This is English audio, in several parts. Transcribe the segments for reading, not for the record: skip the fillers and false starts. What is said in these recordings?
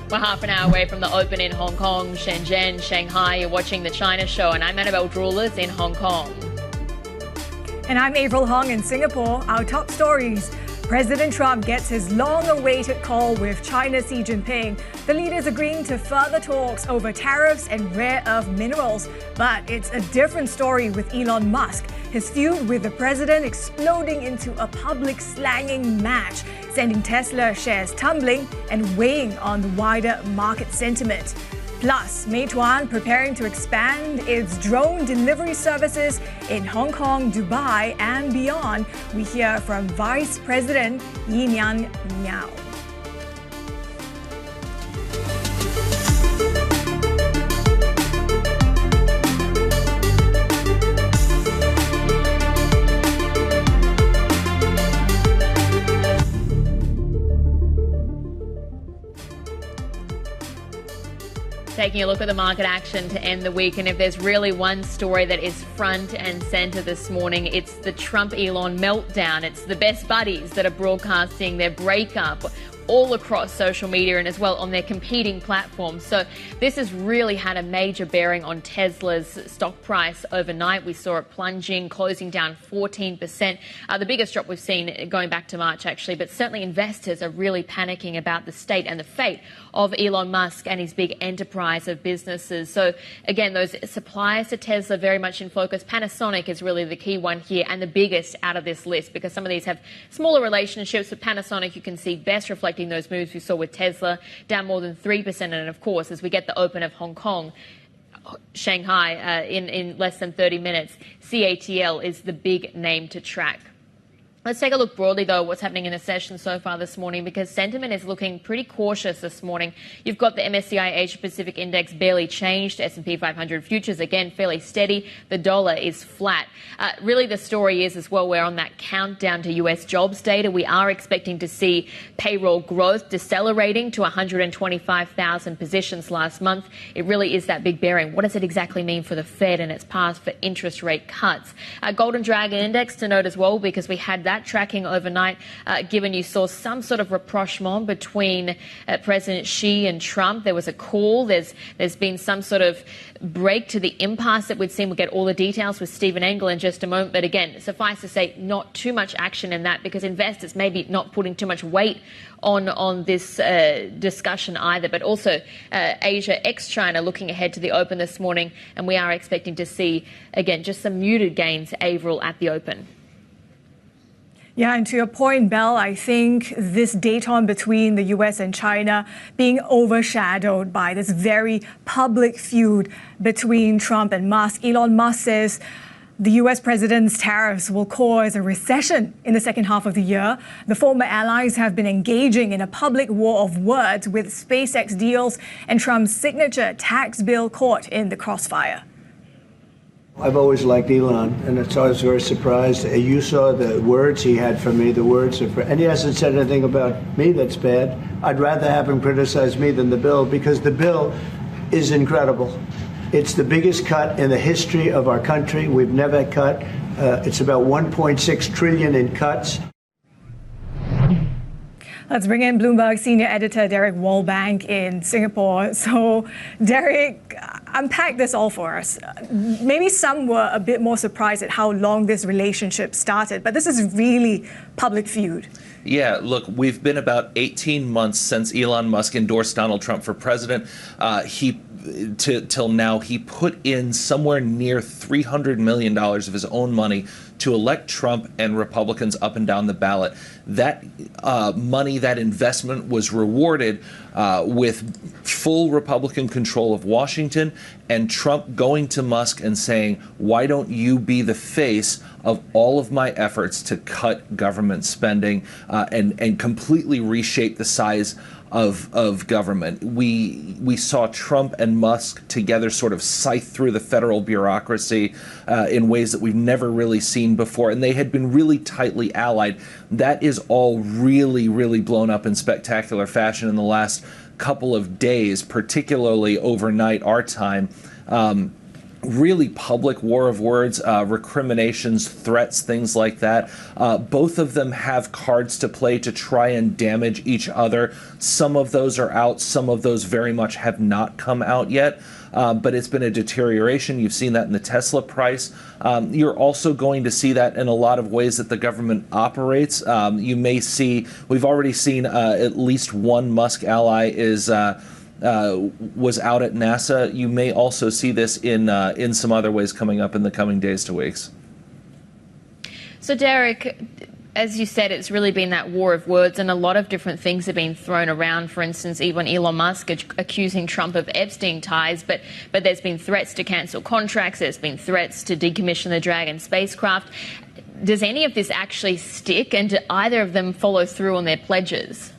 We're half an hour away from the Open in Hong Kong, Shenzhen, Shanghai. You're watching the China Show, and I'm Annabelle Drawlers in Hong Kong. And I'm Avril Hong in Singapore. Our top stories. President Trump gets his long-awaited call with China's Xi Jinping. The leaders agreeing to further talks over tariffs and rare earth minerals. But it's a different story with Elon Musk. His feud with the president exploding into a public slanging match, sending Tesla shares tumbling and weighing on the wider market sentiment. Plus, Meituan preparing to expand its drone delivery services in Hong Kong, Dubai, and beyond. We hear from Vice President Yi Miao. Taking a look at the market action to end the week, and if there's really one story that is front and centre this morning, it's the Trump-Elon meltdown. It's the best buddies that are broadcasting their breakup all across social media and as well on their competing platforms. So this has really had a major bearing on Tesla's stock price overnight. We saw it plunging, closing down 14%. The biggest drop we've seen going back to March, actually. But certainly investors are really panicking about the state and the fate of Elon Musk and his big enterprise of businesses. So again, those suppliers to Tesla very much in focus. Panasonic is really the key one here and the biggest out of this list, because some of these have smaller relationships. With Panasonic, you can see best reflecting those moves we saw with Tesla, down more than 3%. And of course, as we get the open of Hong Kong, Shanghai in less than 30 minutes, CATL is the big name to track. Let's take a look broadly, though, what's happening in the session so far this morning, because sentiment is looking pretty cautious this morning. You've got the MSCI Asia Pacific Index barely changed. S&P 500 futures, again, fairly steady. The dollar is flat. Really, the story is as well, we're on that countdown to US jobs data. We are expecting to see payroll growth decelerating to 125,000 positions last month. It really is that big bearing. What does it exactly mean for the Fed and its path for interest rate cuts? Golden Dragon Index to note as well, because we had that tracking overnight, given you saw some sort of rapprochement between President Xi and Trump. There was a call. There's been some sort of break to the impasse that we'd seen. We'll get all the details with Stephen Engel in just a moment. But again, suffice to say, not too much action in that, because investors maybe not putting too much weight on this discussion either. But also Asia ex-China looking ahead to the open this morning, and we are expecting to see, again, just some muted gains, Avril, at the open. Yeah, and to your point, Belle, I think this détente between the US and China being overshadowed by this very public feud between Trump and Musk. Elon Musk says the US president's tariffs will cause a recession in the second half of the year. The former allies have been engaging in a public war of words, with SpaceX deals and Trump's signature tax bill caught in the crossfire. I've always liked Elon, and so I was very surprised. You saw the words he had for me, the words of, and he hasn't said anything about me that's bad. I'd rather have him criticize me than the bill, because the bill is incredible. It's the biggest cut in the history of our country. We've never cut. It's about 1.6 trillion in cuts. Let's bring in Bloomberg senior editor Derek Wallbank in Singapore. So, Derek, unpack this all for us. Maybe some were a bit more surprised at how long this relationship started, but this is really public feud. Yeah, look, we've been about 18 months since Elon Musk endorsed Donald Trump for president. Till now, he put in somewhere near $300 million of his own money to elect Trump and Republicans up and down the ballot. That money, that investment was rewarded with full Republican control of Washington, and Trump going to Musk and saying, why don't you be the face of all of my efforts to cut government spending and completely reshape the size of government. We saw Trump and Musk together sort of scythe through the federal bureaucracy in ways that we've never really seen before, and they had been really tightly allied. That is all really, really blown up in spectacular fashion in the last couple of days, particularly overnight our time. really public war of words, recriminations, threats, things like that. Both of them have cards to play to try and damage each other. Some of those are out. Some of those very much have not come out yet. But it's been a deterioration. You've seen that in the Tesla price. You're also going to see that in a lot of ways that the government operates. You may see, we've already seen at least one Musk ally was out at NASA. You may also see this in some other ways coming up in the coming days to weeks. So, Derek, as you said, it's really been that war of words, and a lot of different things have been thrown around. For instance, even Elon Musk accusing Trump of Epstein ties, but there's been threats to cancel contracts. There's been threats to decommission the Dragon spacecraft. Does any of this actually stick, and do either of them follow through on their pledges?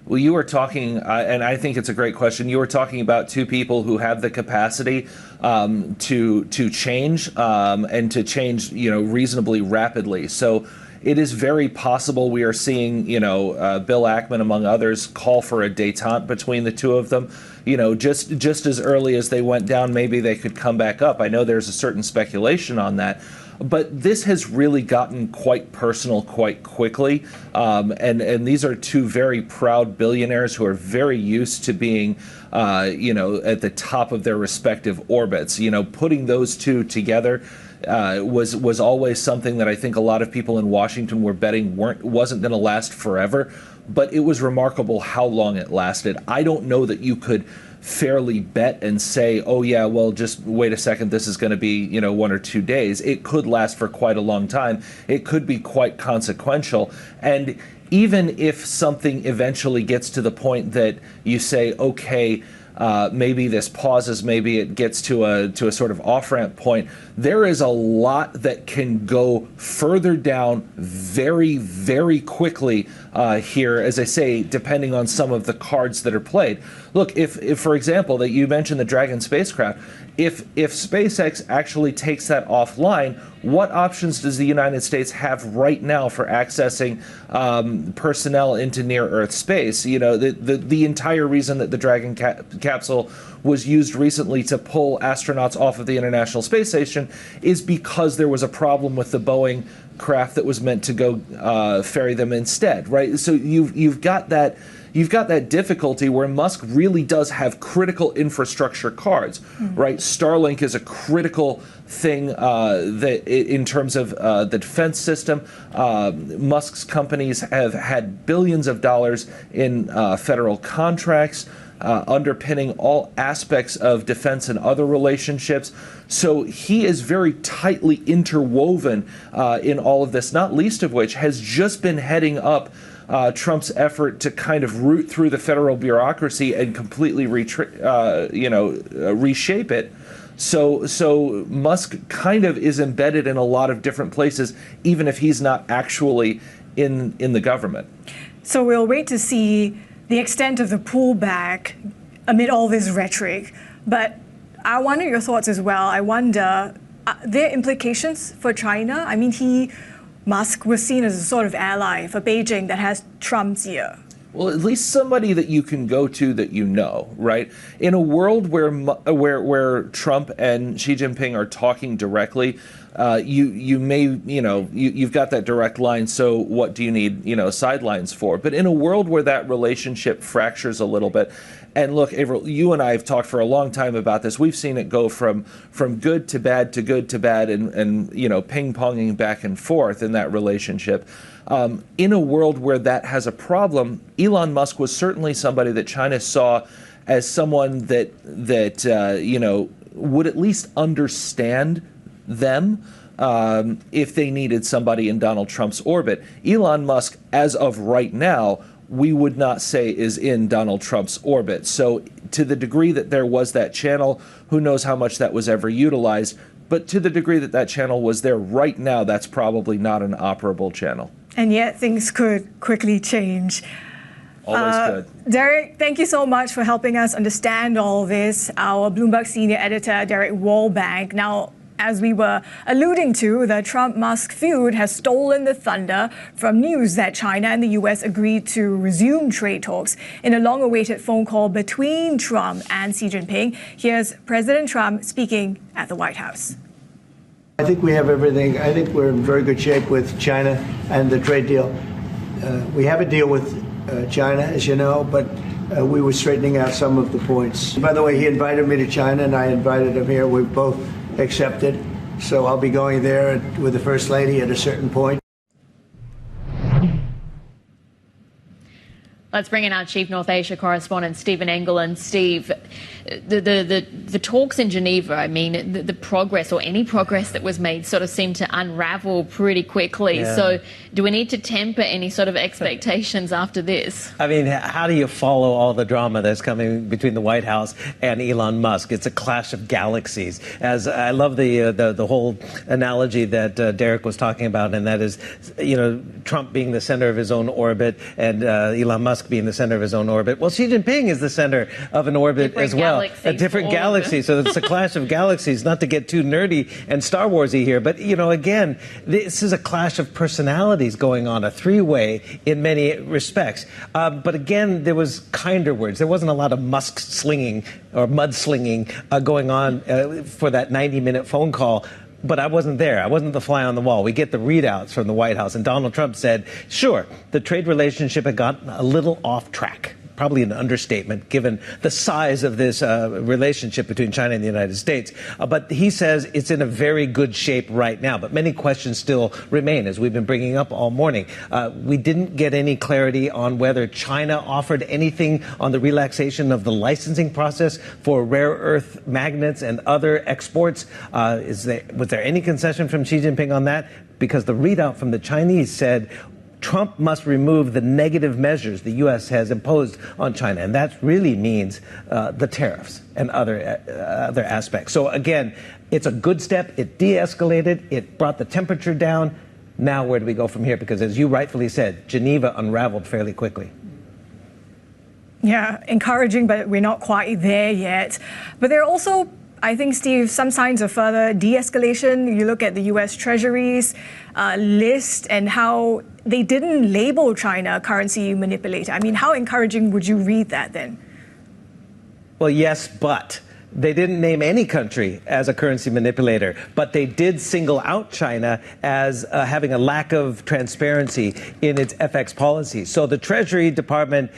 Well, you were talking, and I think it's a great question. You were talking about two people who have the capacity to change and to change, reasonably rapidly. So it is very possible we are seeing, Bill Ackman, among others, call for a détente between the two of them. Just as early as they went down, maybe they could come back up. I know there's a certain speculation on that. But this has really gotten quite personal quite quickly. And these are two very proud billionaires who are very used to being, at the top of their respective orbits. Putting those two together was always something that I think a lot of people in Washington were betting wasn't going to last forever. But it was remarkable how long it lasted. I don't know that you could fairly bet and say, oh yeah, well, just wait a second, this is going to be 1 or 2 days. It could last for quite a long time. It could be quite consequential. And even if something eventually gets to the point that you say, okay, maybe this pauses, maybe it gets to a sort of off-ramp point, there is a lot that can go further down very, very quickly here, as I say, depending on some of the cards that are played. Look, if for example, that you mentioned the Dragon spacecraft, if SpaceX actually takes that offline, what options does the United States have right now for accessing personnel into near-Earth space? The entire reason that the Dragon capsule was used recently to pull astronauts off of the International Space Station is because there was a problem with the Boeing craft that was meant to go ferry them instead, right? So you've got that difficulty where Musk really does have critical infrastructure cards, right? Starlink is a critical thing that in terms of the defense system. Musk's companies have had billions of dollars in federal contracts underpinning all aspects of defense and other relationships. So he is very tightly interwoven in all of this, not least of which has just been heading up Trump's effort to kind of root through the federal bureaucracy and completely reshape it. So Musk kind of is embedded in a lot of different places, even if he's not actually in the government. So we'll wait to see the extent of the pullback amid all this rhetoric. But I wonder your thoughts as well. I wonder, are there implications for China? I mean, Musk was seen as a sort of ally for Beijing that has Trump's ear. Well, at least somebody that you can go to that you know, right? In a world where Trump and Xi Jinping are talking directly, you've got that direct line. So what do you need, sidelines for? But in a world where that relationship fractures a little bit, and look, Avril, you and I have talked for a long time about this. We've seen it go from good to bad to good to bad, and ping-ponging back and forth in that relationship. In a world where that has a problem, Elon Musk was certainly somebody that China saw as someone that would at least understand them if they needed somebody in Donald Trump's orbit. Elon Musk, as of right now, we would not say is in Donald Trump's orbit. So to the degree that there was that channel, who knows how much that was ever utilized, but to the degree that that channel was there right now, that's probably not an operable channel. And yet things could quickly change. Always good. Derek, thank you so much for helping us understand all this. Our Bloomberg senior editor, Derek Wallbank. Now, As we were alluding to, the Trump-Musk feud has stolen the thunder from news that China and the U.S. agreed to resume trade talks in a long-awaited phone call between Trump and Xi Jinping. Here's President Trump speaking at the White House. I think we have everything. I think we're in very good shape with China and the trade deal. We have a deal with China, as you know, but we were straightening out some of the points. By the way, he invited me to China, and I invited him here. We've both accepted. So I'll be going there with the First Lady at a certain point. Let's bring in our Chief North Asia correspondent, Stephen England. Steve, the talks in Geneva, I mean, the progress or any progress that was made sort of seemed to unravel pretty quickly. Yeah. So do we need to temper any sort of expectations after this? I mean, how do you follow all the drama that's coming between the White House and Elon Musk? It's a clash of galaxies. As I love the whole analogy that Derek was talking about, and that is, you know, Trump being the center of his own orbit and Elon Musk being the center of his own orbit. Well, Xi Jinping is the center of an orbit as well. A different galaxy. So it's a clash of galaxies, not to get too nerdy and Star Warsy here. But, you know, again, this is a clash of personalities going on, a three-way in many respects. But again, there was kinder words. There wasn't a lot of Musk slinging or mudslinging going on for that 90-minute phone call. But I wasn't there. I wasn't the fly on the wall. We get the readouts from the White House, and Donald Trump said, sure, the trade relationship had gotten a little off track. Probably an understatement, given the size of this relationship between China and the United States. But he says it's in a very good shape right now. But many questions still remain, as we've been bringing up all morning. We didn't get any clarity on whether China offered anything on the relaxation of the licensing process for rare earth magnets and other exports. Was there any concession from Xi Jinping on that? Because the readout from the Chinese said Trump must remove the negative measures the U.S. has imposed on China, and that really means the tariffs and other aspects. So again, it's a good step. It de-escalated. It brought the temperature down. Now where do we go from here? Because as you rightfully said, Geneva unraveled fairly quickly. Yeah, encouraging, but we're not quite there yet. But there are also, I think, Steve, some signs of further de-escalation. You look at the U.S. Treasury's list and how they didn't label China a currency manipulator. I mean, how encouraging would you read that then? Well, yes, but they didn't name any country as a currency manipulator, but they did single out China as having a lack of transparency in its FX policy. So the Treasury Department,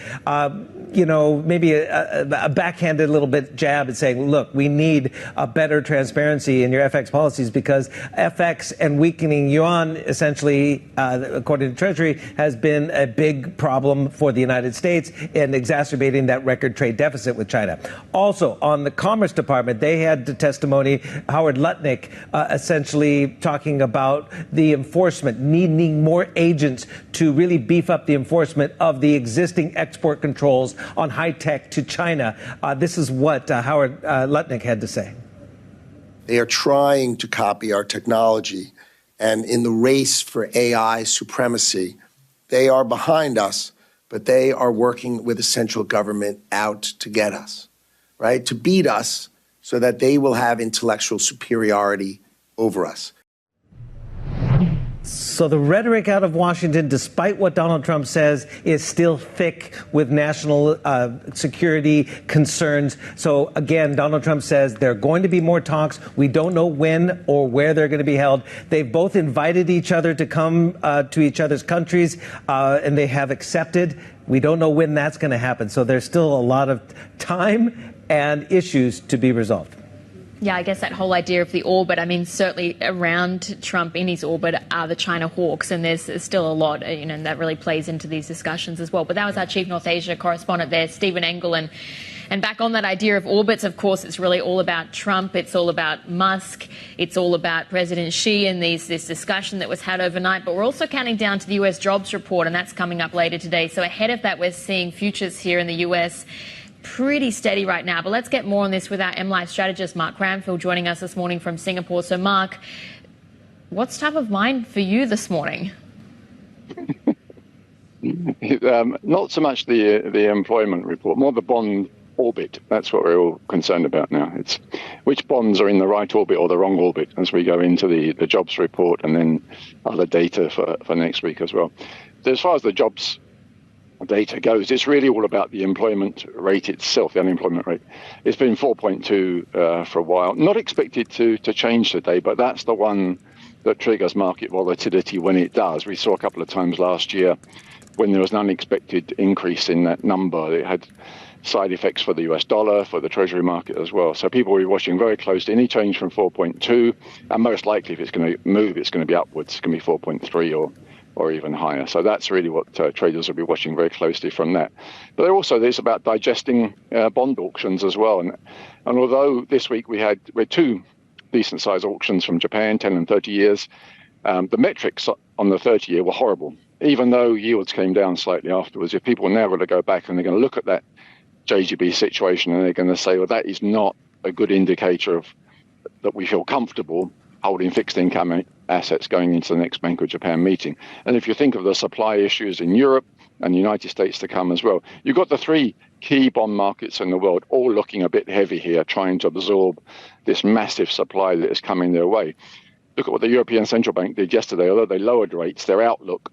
you know, maybe a backhanded little bit jab at saying, look, we need a better transparency in your FX policies because FX and weakening yuan, essentially, according to Treasury, has been a big problem for the United States and exacerbating that record trade deficit with China. Also, on the Commerce Department, they had the testimony, Howard Lutnick, essentially talking about the enforcement, needing more agents to really beef up the enforcement of the existing export controls on high tech to China. This is what Howard Lutnick had to say. They are trying to copy our technology, and in the race for AI supremacy, they are behind us, but they are working with the central government out to get us, right? To beat us so that they will have intellectual superiority over us. So the rhetoric out of Washington, despite what Donald Trump says, is still thick with national security concerns. So again, Donald Trump says there are going to be more talks. We don't know when or where they're going to be held. They've both invited each other to come to each other's countries, and they have accepted. We don't know when that's going to happen. So there's still a lot of time and issues to be resolved. Yeah, I guess that whole idea of the orbit, I mean, certainly around Trump in his orbit are the China hawks, and there's still a lot, you know, and that really plays into these discussions as well. But that was our Chief North Asia correspondent there, Stephen England. And back on that idea of orbits, of course, it's really all about Trump. It's all about Musk. It's all about President Xi and this discussion that was had overnight. But we're also counting down to the US jobs report, and that's coming up later today. So ahead of that, we're seeing futures here in the US pretty steady right now. But let's get more on this with our MLive strategist, Mark Cranfield, joining us this morning from Singapore. So, Mark, what's top of mind for you this morning? Not so much the employment report, more the bond orbit. That's what we're all concerned about now. It's which bonds are in the right orbit or the wrong orbit as we go into the jobs report and then other data for next week as well. So as far as the jobs data goes, it's really all about the employment rate itself, the unemployment rate. It's been 4.2 for a while. Not expected to change today, but that's the one that triggers market volatility when it does. We saw a couple of times last year when there was an unexpected increase in that number. It had side effects for the US dollar, for the treasury market as well. So people will be watching very closely any change from 4.2, and most likely if it's going to move, it's going to be upwards. It's going to be 4.3 or even higher. So that's really what traders will be watching very closely from that. But there's about digesting bond auctions as well. And although this week we had two decent-sized auctions from Japan, 10 and 30 years, the metrics on the 30-year were horrible, even though yields came down slightly afterwards. If people are now going to go back and they're going to look at that JGB situation and they're going to say, well, that is not a good indicator of that we feel comfortable holding fixed income assets going into the next Bank of Japan meeting. And if you think of the supply issues in Europe and the United States to come as well, you've got the three key bond markets in the world all looking a bit heavy here, trying to absorb this massive supply that is coming their way. Look at what the European Central Bank did yesterday. Although they lowered rates, their outlook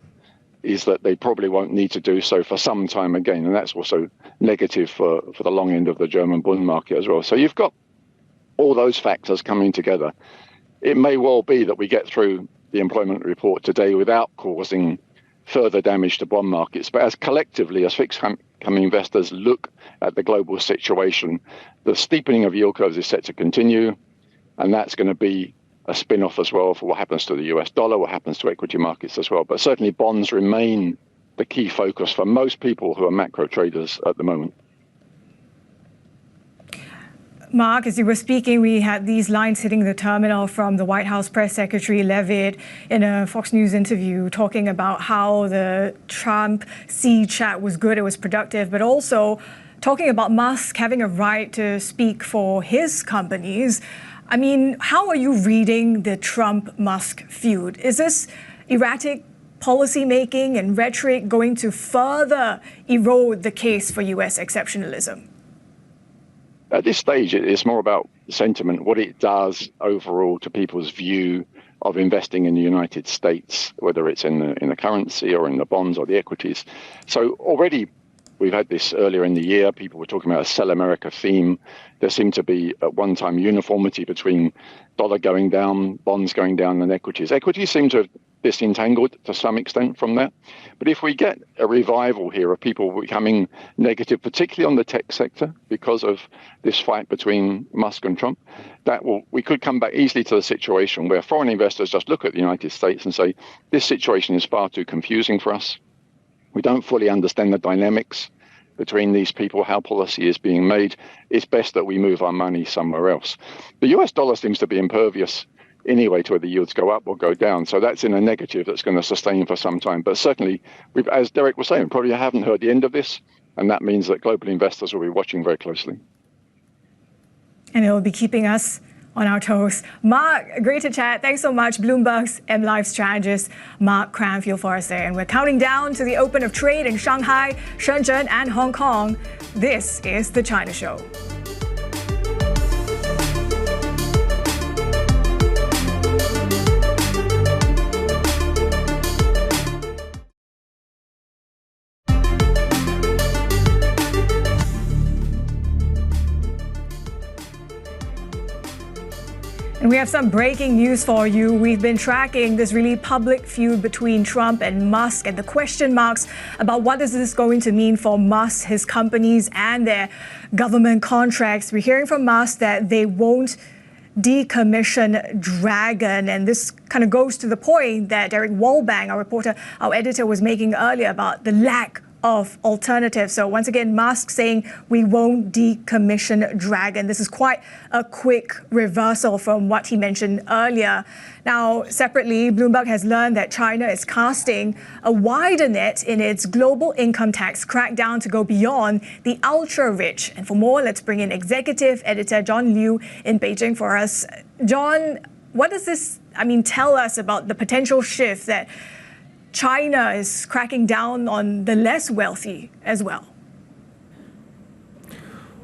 is that they probably won't need to do so for some time again. And that's also negative for the long end of the German bond market as well. So you've got all those factors coming together. It may well be that we get through the employment report today without causing further damage to bond markets. But as collectively, as fixed income investors look at the global situation, the steepening of yield curves is set to continue. And that's going to be a spin-off as well for what happens to the US dollar, what happens to equity markets as well. But certainly bonds remain the key focus for most people who are macro traders at the moment. Mark, as you were speaking, we had these lines hitting the terminal from the White House Press Secretary Leavitt in a Fox News interview talking about how the Trump-Xi chat was good, it was productive, but also talking about Musk having a right to speak for his companies. I mean, how are you reading the Trump-Musk feud? Is this erratic policy making and rhetoric going to further erode the case for U.S. exceptionalism? At this stage, it's more about sentiment, what it does overall to people's view of investing in the United States, whether it's in the currency or in the bonds or the equities. So already we've had this earlier in the year. People were talking about a Sell America theme. There seemed to be at one time uniformity between dollar going down, bonds going down, and equities. Equities seem to have disentangled to some extent from that. But if we get a revival here of people becoming negative, particularly on the tech sector, because of this fight between Musk and Trump, we could come back easily to the situation where foreign investors just look at the United States and say, this situation is far too confusing for us. We don't fully understand the dynamics between these people, how policy is being made. It's best that we move our money somewhere else. The US dollar seems to be impervious anyway to whether yields go up or go down. So that's in a negative that's going to sustain for some time. But certainly, as Derek was saying, probably haven't heard the end of this. And that means that global investors will be watching very closely. And it will be keeping us on our toes. Mark, great to chat. Thanks so much. Bloomberg's MLive strategist, Mark Cranfield, for us there. And we're counting down to the open of trade in Shanghai, Shenzhen, and Hong Kong. This is The China Show. And we have some breaking news for you. We've been tracking this really public feud between Trump and Musk and the question marks about what is this going to mean for Musk, his companies, and their government contracts. We're hearing from Musk that they won't decommission Dragon. And this kind of goes to the point that Derek Wallbang, our editor, was making earlier about the lack of alternatives. So once again, Musk saying we won't decommission Dragon. This is quite a quick reversal from what he mentioned earlier. Now, separately, Bloomberg has learned that China is casting a wider net in its global income tax crackdown to go beyond the ultra-rich. And for more, let's bring in executive editor John Liu in Beijing for us. John, what does this, tell us about the potential shift that China is cracking down on the less wealthy as well?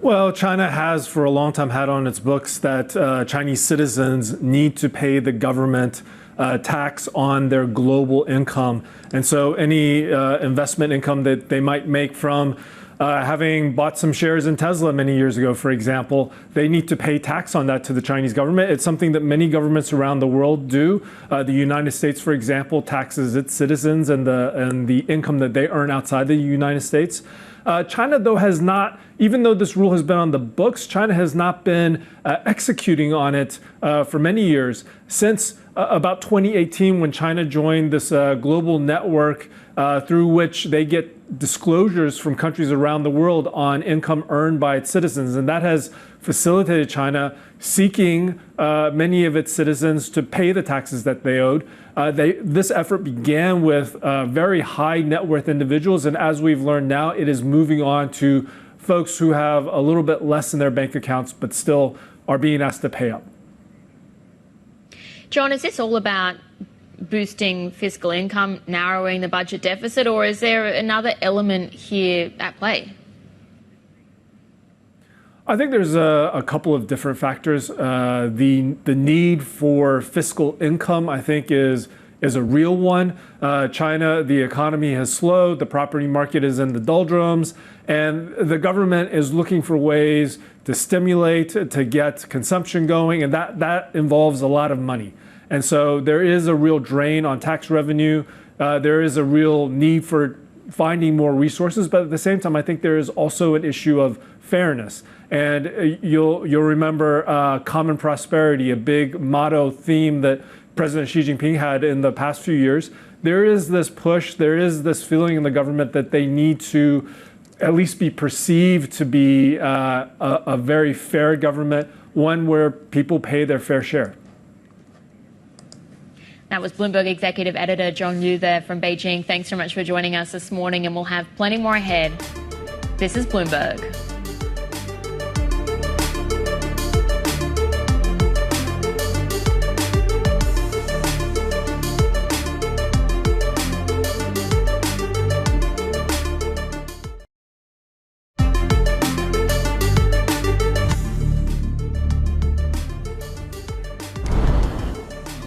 Well, China has for a long time had on its books that Chinese citizens need to pay the government tax on their global income. And so any investment income that they might make from having bought some shares in Tesla many years ago, for example, they need to pay tax on that to the Chinese government. It's something that many governments around the world do. The United States, for example, taxes its citizens and the income that they earn outside the United States. China, though, has not, even though this rule has been on the books, China has not been executing on it for many years. Since about 2018, when China joined this global network through which they get disclosures from countries around the world on income earned by its citizens. And that has facilitated China seeking many of its citizens to pay the taxes that they owed. This effort began with very high net worth individuals, and as we've learned now, it is moving on to folks who have a little bit less in their bank accounts but still are being asked to pay up. John, is this all about boosting fiscal income, narrowing the budget deficit, or is there another element here at play? I think there's a couple of different factors. The need for fiscal income, I think, is a real one. China, the economy has slowed, the property market is in the doldrums, and the government is looking for ways to stimulate, to get consumption going, and that involves a lot of money. And so there is a real drain on tax revenue. There is a real need for finding more resources, but at the same time, I think there is also an issue of fairness. And you'll remember common prosperity, a big motto theme that President Xi Jinping had in the past few years. There is this push, there is this feeling in the government that they need to at least be perceived to be a very fair government, one where people pay their fair share. That was Bloomberg Executive Editor John Yu there from Beijing. Thanks so much for joining us this morning, and we'll have plenty more ahead. This is Bloomberg.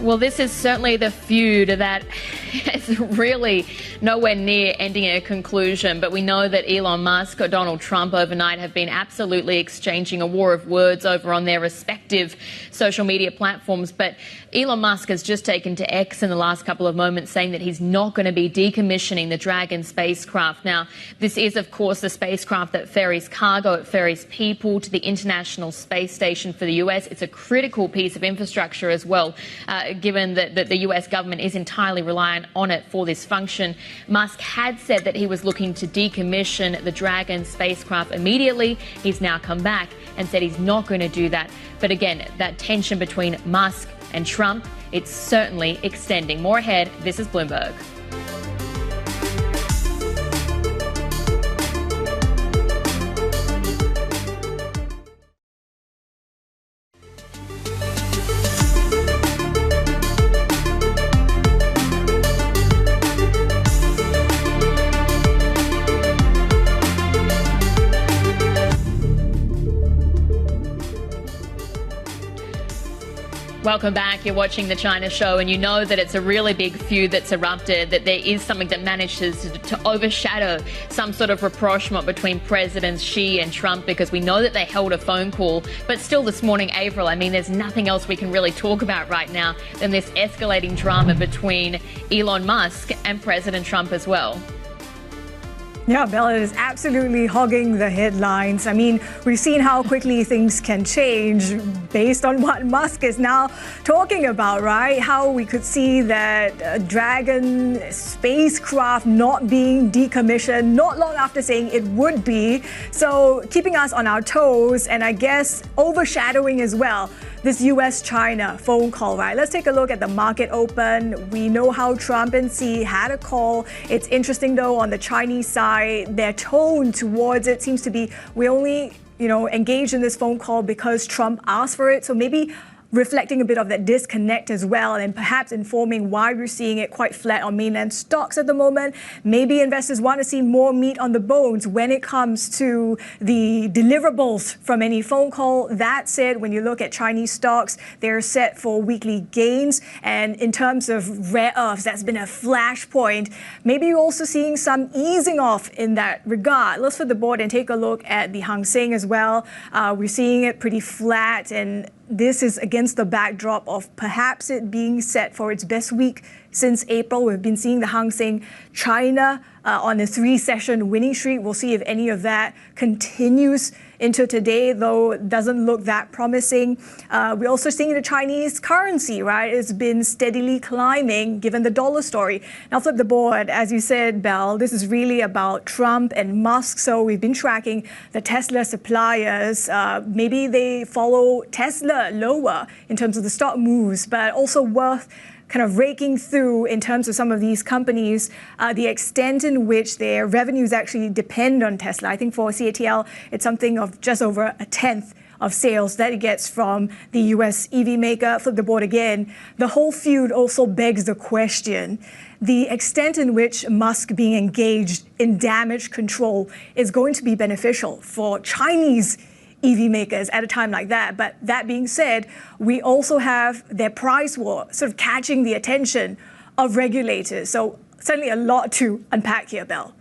Well, this is certainly the feud that is really nowhere near ending in a conclusion. But we know that Elon Musk or Donald Trump overnight have been absolutely exchanging a war of words over on their respective social media platforms. But Elon Musk has just taken to X in the last couple of moments saying that he's not going to be decommissioning the Dragon spacecraft. Now, this is, of course, the spacecraft that ferries cargo, it ferries people to the International Space Station for the US. It's a critical piece of infrastructure as well, given that the US government is entirely reliant on it for this function. Musk had said that he was looking to decommission the Dragon spacecraft immediately. He's now come back and said he's not going to do that. But again, that tension between Musk and Trump, it's certainly extending. More ahead. This is Bloomberg. Welcome back. You're watching The China Show, and you know that it's a really big feud that's erupted, that there is something that manages to overshadow some sort of rapprochement between Presidents Xi and Trump, because we know that they held a phone call. But still this morning, Avril, I mean, there's nothing else we can really talk about right now than this escalating drama between Elon Musk and President Trump as well. Yeah, Bella is absolutely hogging the headlines. I mean, we've seen how quickly things can change based on what Musk is now talking about, right? How we could see that Dragon spacecraft not being decommissioned not long after saying it would be. So keeping us on our toes, and I guess overshadowing as well this US-China phone call, right? Let's take a look at the market open. We know how Trump and Xi had a call. It's interesting, though, on the Chinese side, their tone towards it seems to be, we only, engaged in this phone call because Trump asked for it. So maybe reflecting a bit of that disconnect as well, and perhaps informing why we're seeing it quite flat on mainland stocks at the moment. Maybe investors want to see more meat on the bones when it comes to the deliverables from any phone call. That said, when you look at Chinese stocks, they're set for weekly gains. And in terms of rare earths, that's been a flashpoint. Maybe you're also seeing some easing off in that regard. Let's flip the board and take a look at the Hang Seng as well. We're seeing it pretty flat, and this is against the backdrop of perhaps it being set for its best week since April. We've been seeing the Hang Seng China on a 3-session winning streak. We'll see if any of that continues into today, though it doesn't look that promising. We're also seeing the Chinese currency, right? It's been steadily climbing given the dollar story. Now flip the board. As you said, Belle, this is really about Trump and Musk. So we've been tracking the Tesla suppliers. Maybe they follow Tesla lower in terms of the stock moves, but also worth kind of raking through in terms of some of these companies, the extent in which their revenues actually depend on Tesla. I think for CATL, it's something of just over a tenth of sales that it gets from the US EV maker. Flip the board again. The whole feud also begs the question, the extent in which Musk being engaged in damage control is going to be beneficial for Chinese EV makers at a time like that. But that being said, we also have their price war sort of catching the attention of regulators. So certainly a lot to unpack here, Belle.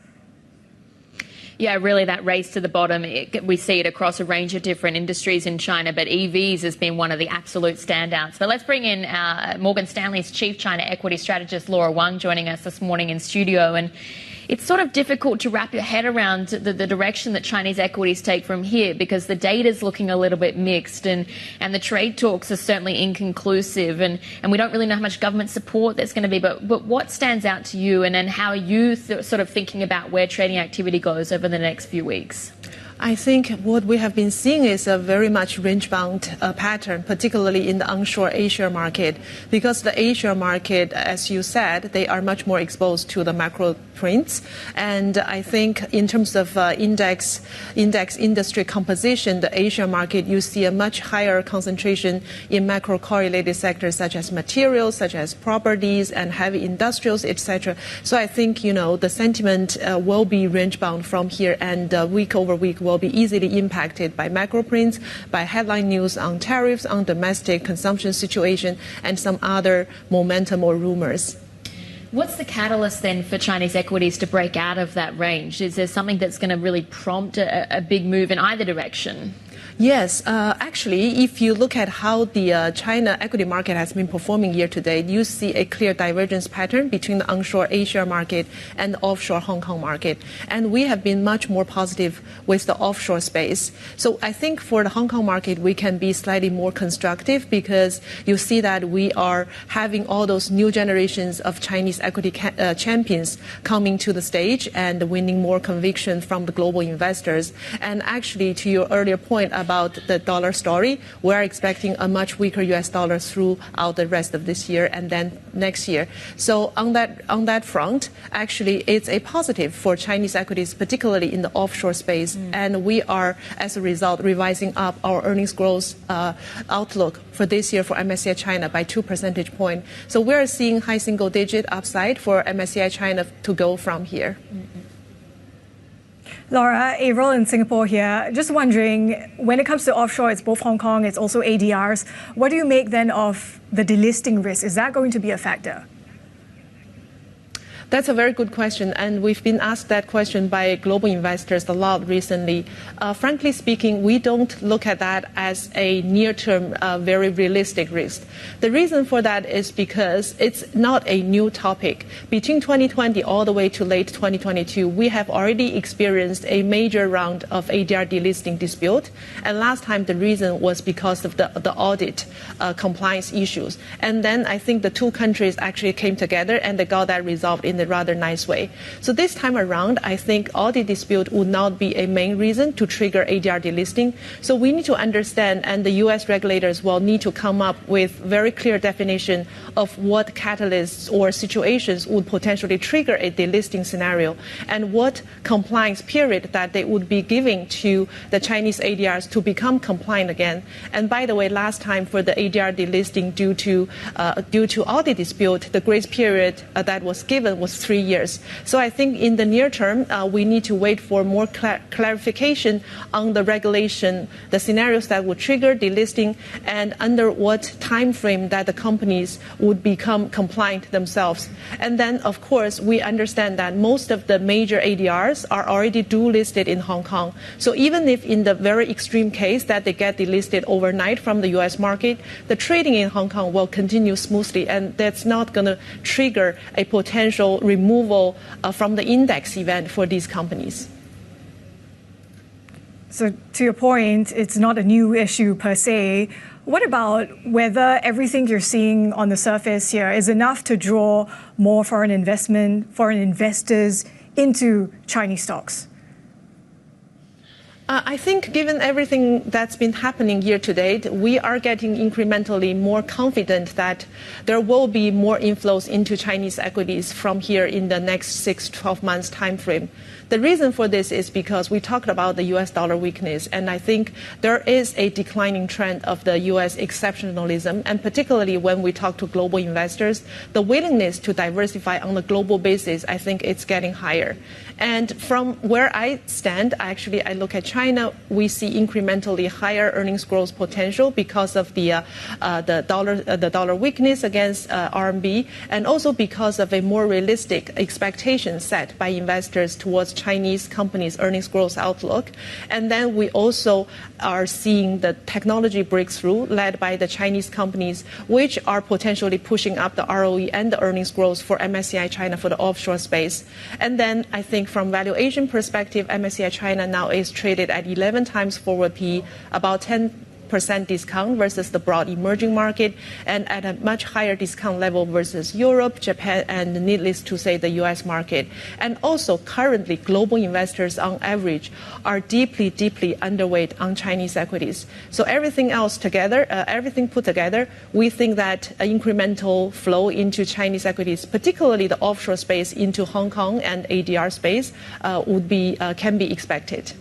Yeah, really that race to the bottom. We see it across a range of different industries in China, but EVs has been one of the absolute standouts. But let's bring in Morgan Stanley's Chief China Equity Strategist, Laura Wang, joining us this morning in studio. And it's sort of difficult to wrap your head around the direction that Chinese equities take from here, because the data's looking a little bit mixed, and the trade talks are certainly inconclusive, and we don't really know how much government support there's going to be. But what stands out to you, and then how are you sort of thinking about where trading activity goes over the next few weeks? I think what we have been seeing is a very much range-bound pattern, particularly in the onshore Asia market, because the Asia market, as you said, they are much more exposed to the macro trends. And I think in terms of index industry composition, the Asia market, you see a much higher concentration in macro correlated sectors such as materials, such as properties and heavy industrials, etc. So I think, the sentiment will be range-bound from here, and week over week will be easily impacted by macro prints, by headline news on tariffs, on domestic consumption situation, and some other momentum or rumors. What's the catalyst then for Chinese equities to break out of that range? Is there something that's going to really prompt a big move in either direction? Yes, actually, if you look at how the China equity market has been performing year to date, you see a clear divergence pattern between the onshore Asia market and the offshore Hong Kong market. And we have been much more positive with the offshore space. So I think for the Hong Kong market, we can be slightly more constructive, because you see that we are having all those new generations of Chinese equity champions coming to the stage and winning more conviction from the global investors. And actually, to your earlier point about the dollar story, we're expecting a much weaker US dollar throughout the rest of this year and then next year. So on that front, actually, it's a positive for Chinese equities, particularly in the offshore space. And we are, as a result, revising up our earnings growth outlook for this year for MSCI China by 2 percentage points. So we're seeing high single-digit upside for MSCI China to go from here. Laura, Avril in Singapore here. Just wondering, when it comes to offshore, it's both Hong Kong, it's also ADRs. What do you make then of the delisting risk? Is that going to be a factor? That's a very good question, and we've been asked that question by global investors a lot recently. Frankly speaking, we don't look at that as a near-term, very realistic risk. The reason for that is because it's not a new topic. Between 2020 all the way to late 2022, we have already experienced a major round of ADR delisting dispute, and last time the reason was because of the audit compliance issues. And then I think the two countries actually came together and they got that resolved in in a rather nice way. So this time around, I think audit dispute would not be a main reason to trigger ADR delisting. So we need to understand, and the U.S. regulators will need to come up with very clear definition of what catalysts or situations would potentially trigger a delisting scenario, and what compliance period that they would be giving to the Chinese ADRs to become compliant again. And by the way, last time for the ADR delisting due to audit dispute, the grace period that was given was 3 years. So I think in the near term, we need to wait for more clarification on the regulation, the scenarios that would trigger delisting, and under what time frame that the companies would become compliant themselves. And then, of course, we understand that most of the major ADRs are already dual listed in Hong Kong. So even if in the very extreme case that they get delisted overnight from the U.S. market, the trading in Hong Kong will continue smoothly, and that's not going to trigger a potential removal from the index event for these companies. So to your point, it's not a new issue per se. What about whether everything you're seeing on the surface here is enough to draw more foreign investors into Chinese stocks? I think given everything that's been happening year to date, we are getting incrementally more confident that there will be more inflows into Chinese equities from here in the next 6-12 months time frame. The reason for this is because we talked about the U.S. dollar weakness, and I think there is a declining trend of the U.S. exceptionalism, and particularly when we talk to global investors, the willingness to diversify on a global basis, I think it's getting higher. And from where I stand, actually, I look at China, we see incrementally higher earnings growth potential because of the dollar weakness against RMB, and also because of a more realistic expectation set by investors towards Chinese companies' earnings growth outlook. And then we also are seeing the technology breakthrough led by the Chinese companies, which are potentially pushing up the ROE and the earnings growth for MSCI China for the offshore space. And then I think from valuation perspective, MSCI China now is traded at 11 times forward PE, about 10% discount versus the broad emerging market, and at a much higher discount level versus Europe, Japan, and needless to say, the U.S. market. And also, currently, global investors on average are deeply, deeply underweight on Chinese equities. So everything else together, everything put together, we think that incremental flow into Chinese equities, particularly the offshore space into Hong Kong and ADR space, can be expected.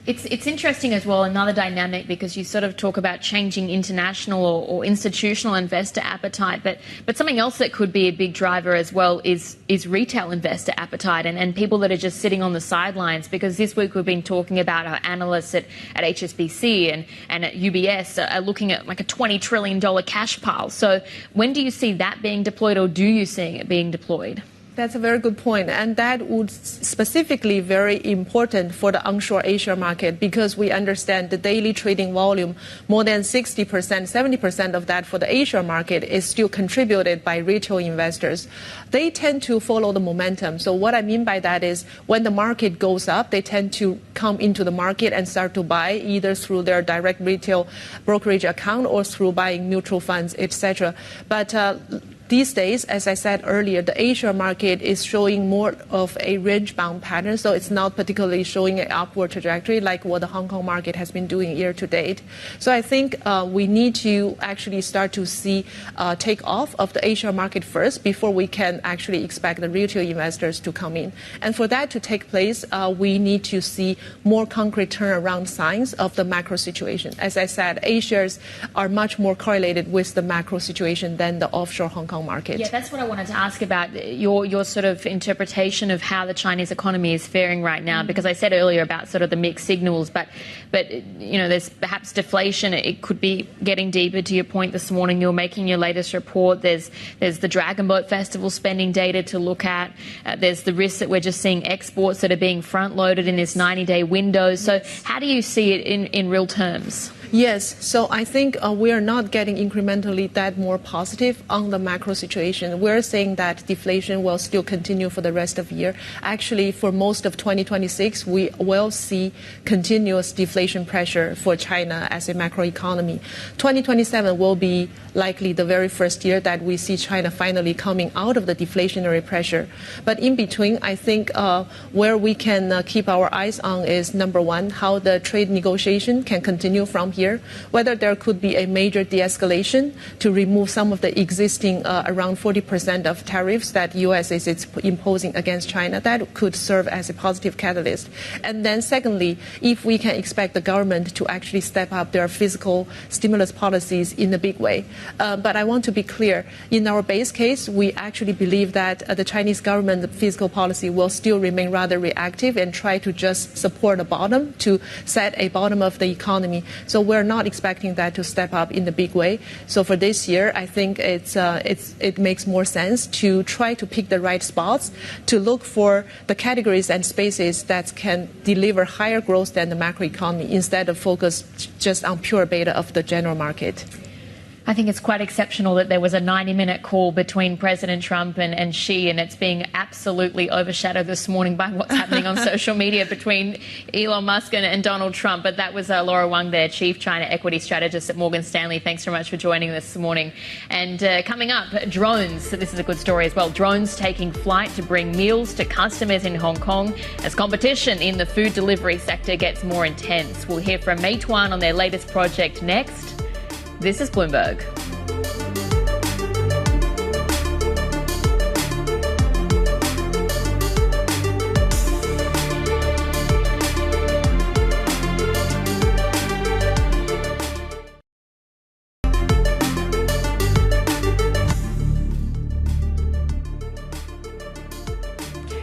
It's interesting as well, another dynamic, because you sort of talk about changing international or institutional investor appetite, but something else that could be a big driver as well is retail investor appetite and people that are just sitting on the sidelines, because this week we've been talking about our analysts at HSBC and at UBS are looking at like a $20 trillion cash pile. So when do you see that being deployed, or do you see it being deployed? That's a very good point, and that would specifically very important for the onshore Asia market, because we understand the daily trading volume, more than 60%, 70% of that for the Asia market is still contributed by retail investors. They tend to follow the momentum. So what I mean by that is when the market goes up, they tend to come into the market and start to buy either through their direct retail brokerage account or through buying mutual funds, etc. But these days, as I said earlier, the Asia market is showing more of a range-bound pattern, so it's not particularly showing an upward trajectory like what the Hong Kong market has been doing year to date. So I think we need to actually start to see take off of the Asia market first before we can actually expect the retail investors to come in. And for that to take place, we need to see more concrete turnaround signs of the macro situation. As I said, Asians are much more correlated with the macro situation than the offshore Hong Kong market. Yeah, that's what I wanted to ask about, your sort of interpretation of how the Chinese economy is faring right now, because I said earlier about sort of the mixed signals, but you know, there's perhaps deflation. It could be getting deeper. To your point this morning, you're making your latest report. There's the Dragon Boat Festival spending data to look at. There's the risk that we're just seeing exports that are being front-loaded in this 90-day window. So how do you see it in real terms? Yes, so I think we are not getting incrementally that more positive on the macro situation. We're saying that deflation will still continue for the rest of the year. Actually, for most of 2026, we will see continuous deflation pressure for China as a macroeconomy. 2027 will be likely the very first year that we see China finally coming out of the deflationary pressure. But in between, I think where we can keep our eyes on is, number one, how the trade negotiation can continue from here, whether there could be a major de-escalation to remove some of the existing around 40% of tariffs that U.S. is imposing against China. That could serve as a positive catalyst. And then secondly, if we can expect the government to actually step up their fiscal stimulus policies in a big way. But I want to be clear, in our base case, we actually believe that the Chinese government fiscal policy will still remain rather reactive and try to just support a bottom, to set a bottom of the economy. So we're not expecting that to step up in a big way. So for this year, I think it makes more sense to try to pick the right spots, to look for the categories and spaces that can deliver higher growth than the macroeconomy, instead of focus just on pure beta of the general market. I think it's quite exceptional that there was a 90-minute call between President Trump and Xi, and it's being absolutely overshadowed this morning by what's happening on social media between Elon Musk and Donald Trump. But that was Laura Wang there, Chief China Equity Strategist at Morgan Stanley. Thanks very much for joining this morning. And coming up, drones. So this is a good story as well. Drones taking flight to bring meals to customers in Hong Kong as competition in the food delivery sector gets more intense. We'll hear from Meituan on their latest project next. This is Bloomberg.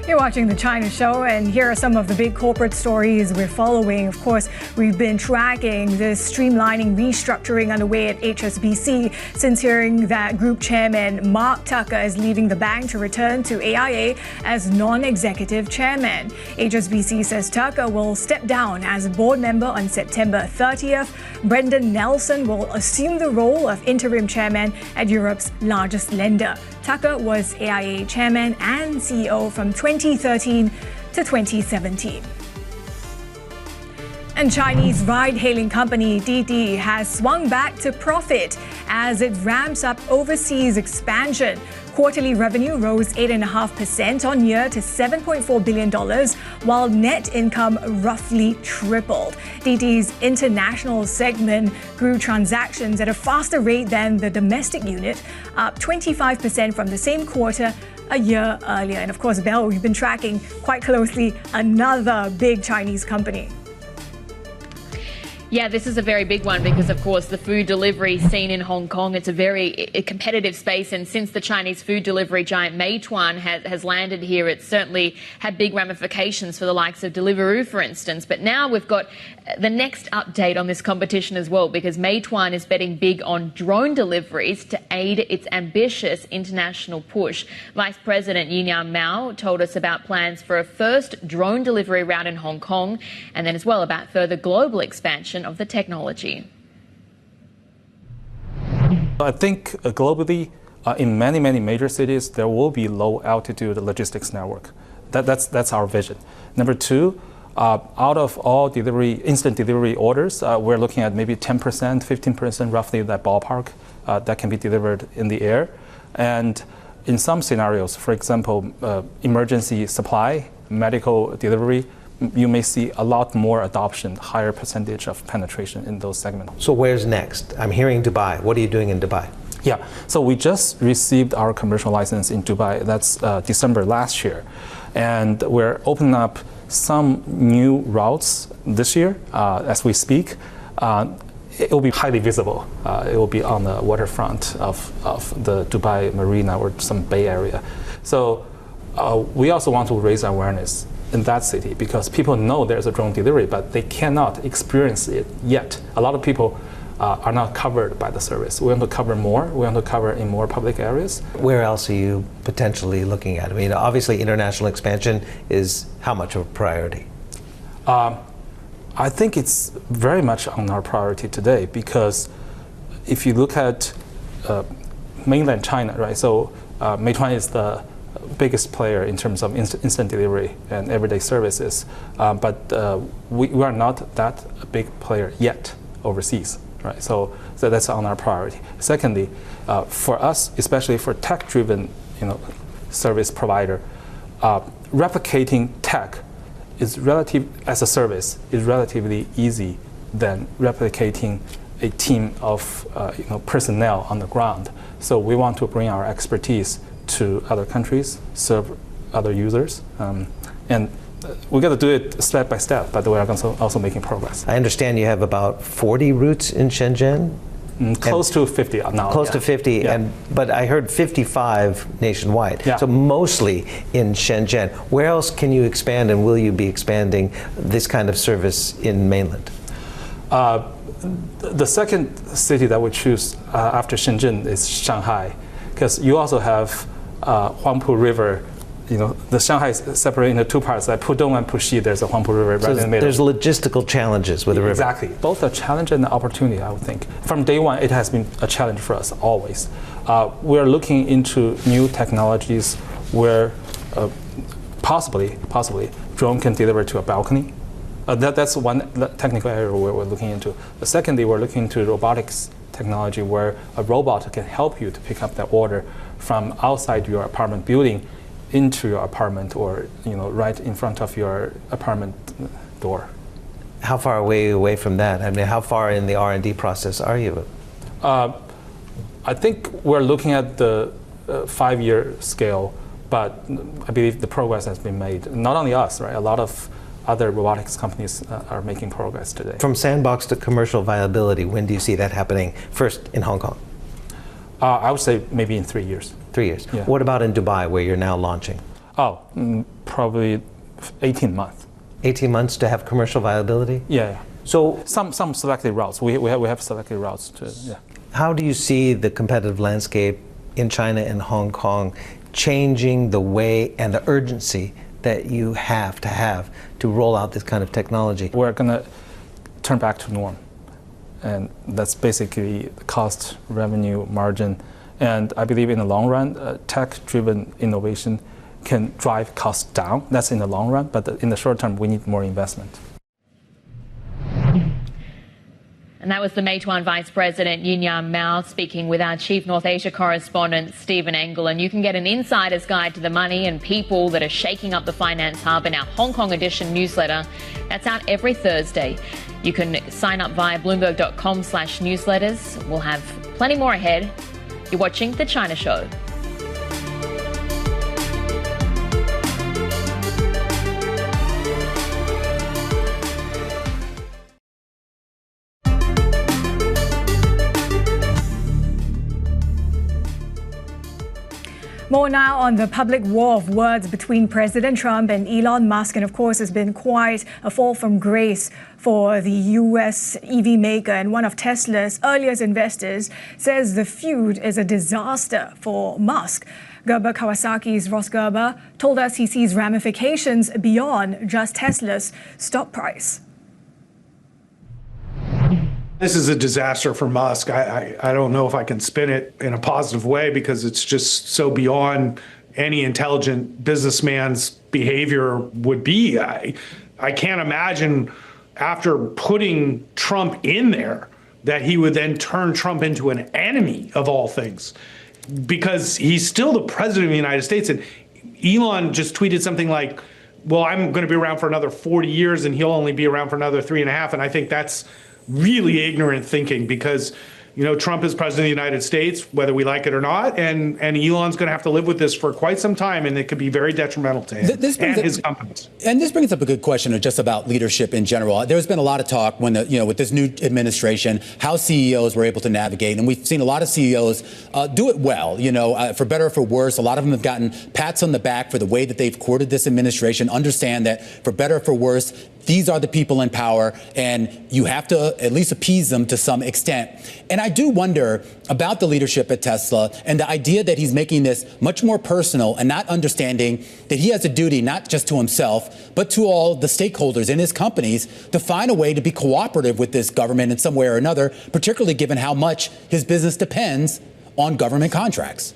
You're watching The China Show, and here are some of the big corporate stories we're following. Of course, we've been tracking this streamlining restructuring underway at HSBC since hearing that Group Chairman Mark Tucker is leaving the bank to return to AIA as non-executive chairman. HSBC says Tucker will step down as a board member on September 30th. Brendan Nelson will assume the role of interim chairman at Europe's largest lender. Tucker was AIA chairman and CEO from 2013 to 2017. And Chinese ride-hailing company Didi has swung back to profit as it ramps up overseas expansion. Quarterly revenue rose 8.5% on year to $7.4 billion, while net income roughly tripled. Didi's international segment grew transactions at a faster rate than the domestic unit, up 25% from the same quarter a year earlier. And of course, Bell, we've been tracking quite closely another big Chinese company. Yeah, this is a very big one because, of course, the food delivery scene in Hong Kong, it's a very competitive space. And since the Chinese food delivery giant Meituan has landed here, it's certainly had big ramifications for the likes of Deliveroo, for instance. But now we've got the next update on this competition as well, because Meituan is betting big on drone deliveries to aid its ambitious international push. Vice President Yinyang Mao told us about plans for a first drone delivery route in Hong Kong, and then as well about further global expansion of the technology. I think globally, in many major cities, there will be low-altitude logistics network. That's our vision. Number two, out of all instant delivery orders, we're looking at maybe 10%, 15%, roughly that ballpark that can be delivered in the air. And in some scenarios, for example, emergency supply, medical delivery, you may see a lot more adoption, higher percentage of penetration in those segments. So where's next? I'm hearing Dubai. What are you doing in Dubai? Yeah, so we just received our commercial license in Dubai. That's December last year. And we're opening up some new routes this year as we speak. It will be highly visible. It will be on the waterfront of the Dubai marina or some Bay Area. So we also want to raise awareness in that city because people know there's a drone delivery, but they cannot experience it yet. A lot of people are not covered by the service. We want to cover more. We want to cover in more public areas. Where else are you potentially looking at? I mean, obviously international expansion is how much of a priority? I think it's very much on our priority today because if you look at mainland China, right? So Meituan is the biggest player in terms of instant delivery and everyday services, but we are not that big player yet overseas, right? So that's on our priority. Secondly, for us, especially for tech-driven, service provider, replicating tech is as a service is relatively easy than replicating a team of personnel on the ground. So we want to bring our expertise to other countries, serve other users, and we got to do it step by step. But we are also making progress. I understand you have about 40 routes in Shenzhen. Close to 50 now. Close to 50, yeah. But I heard 55 nationwide. Yeah. So mostly in Shenzhen. Where else can you expand, and will you be expanding this kind of service in mainland? The second city that we choose after Shenzhen is Shanghai, because you also have Huangpu River. The Shanghai is separated into two parts, like Pudong and Puxi. There's a Huangpu River right in the middle. There's logistical challenges with the river. Exactly. Both a challenge and an opportunity, I would think. From day one, it has been a challenge for us, always. We're looking into new technologies where possibly drone can deliver to a balcony. That's one technical area where we're looking into. Secondly, we're looking into robotics technology where a robot can help you to pick up that order from outside your apartment building into your apartment, or right in front of your apartment door. How far away from that? I mean, how far in the R&D process are you? I think we're looking at the 5-year scale, but I believe the progress has been made. Not only us, right? A lot of other robotics companies are making progress today. From sandbox to commercial viability, when do you see that happening? First in Hong Kong? I would say maybe in 3 years. 3 years. Yeah. What about in Dubai, where you're now launching? Probably 18 months. 18 months to have commercial viability? Yeah. So some selected routes. We have selected routes to. Yeah. How do you see the competitive landscape in China and Hong Kong changing the way and the urgency that you have to roll out this kind of technology? We're going to turn back to norm. And that's basically the cost, revenue, margin. And I believe in the long run, tech-driven innovation can drive costs down. That's in the long run, but in the short term, we need more investment. And that was the Meituan Vice President Yin Mao speaking with our Chief North Asia correspondent Stephen Engel. And you can get an insider's guide to the money and people that are shaking up the finance hub in our Hong Kong edition newsletter. That's out every Thursday. You can sign up via bloomberg.com/newsletters. We'll have plenty more ahead. You're watching The China Show. More now on the public war of words between President Trump and Elon Musk. And of course, it's been quite a fall from grace for the US EV maker. And one of Tesla's earliest investors says the feud is a disaster for Musk. Gerber Kawasaki's Ross Gerber told us he sees ramifications beyond just Tesla's stock price. This is a disaster for Musk. I don't know if I can spin it in a positive way because it's just so beyond any intelligent businessman's behavior would be. I can't imagine after putting Trump in there that he would then turn Trump into an enemy of all things, because he's still the president of the United States. And Elon just tweeted something like, well, I'm going to be around for another 40 years and he'll only be around for another 3.5. And I think that's really ignorant thinking, because Trump is president of the United States, whether we like it or not, and Elon's going to have to live with this for quite some time, and it could be very detrimental to him and his companies. And this brings up a good question just about leadership in general. There's been a lot of talk when with this new administration, how CEOs were able to navigate, and we've seen a lot of CEOs do it well. For better or for worse, a lot of them have gotten pats on the back for the way that they've courted this administration. Understand that for better or for worse, these are the people in power, and you have to at least appease them to some extent. And I do wonder about the leadership at Tesla and the idea that he's making this much more personal and not understanding that he has a duty not just to himself, but to all the stakeholders in his companies to find a way to be cooperative with this government in some way or another, particularly given how much his business depends on government contracts.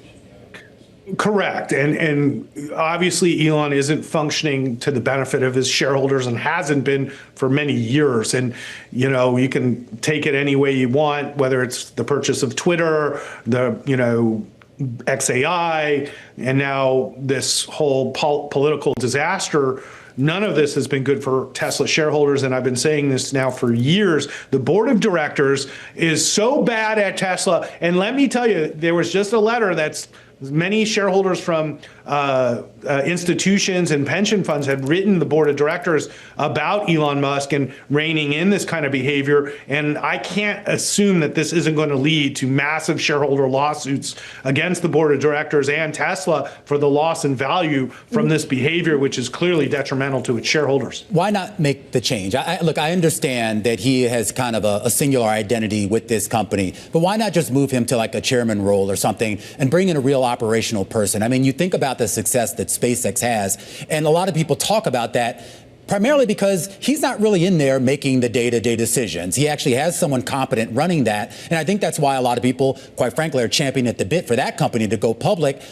Correct. And obviously Elon isn't functioning to the benefit of his shareholders and hasn't been for many years. And, you know, you can take it any way you want, whether it's the purchase of Twitter, the, you know, XAI, and now this whole political disaster. None of this has been good for Tesla shareholders, and I've been saying this now for years. The board of directors is so bad at Tesla, and let me tell you, there was just a letter that's many shareholders from institutions and pension funds had written the board of directors about Elon Musk and reining in this kind of behavior. And I can't assume that this isn't going to lead to massive shareholder lawsuits against the board of directors and Tesla for the loss in value from this behavior, which is clearly detrimental to its shareholders. Why not make the change? Look, I understand that he has kind of a singular identity with this company, but why not just move him to like a chairman role or something and bring in a real operational person? I mean, you think about the success that SpaceX has, and a lot of people talk about that primarily because he's not really in there making the day-to-day decisions. He actually has someone competent running that, and I think that's why a lot of people, quite frankly, are championing at the bit for that company to go public.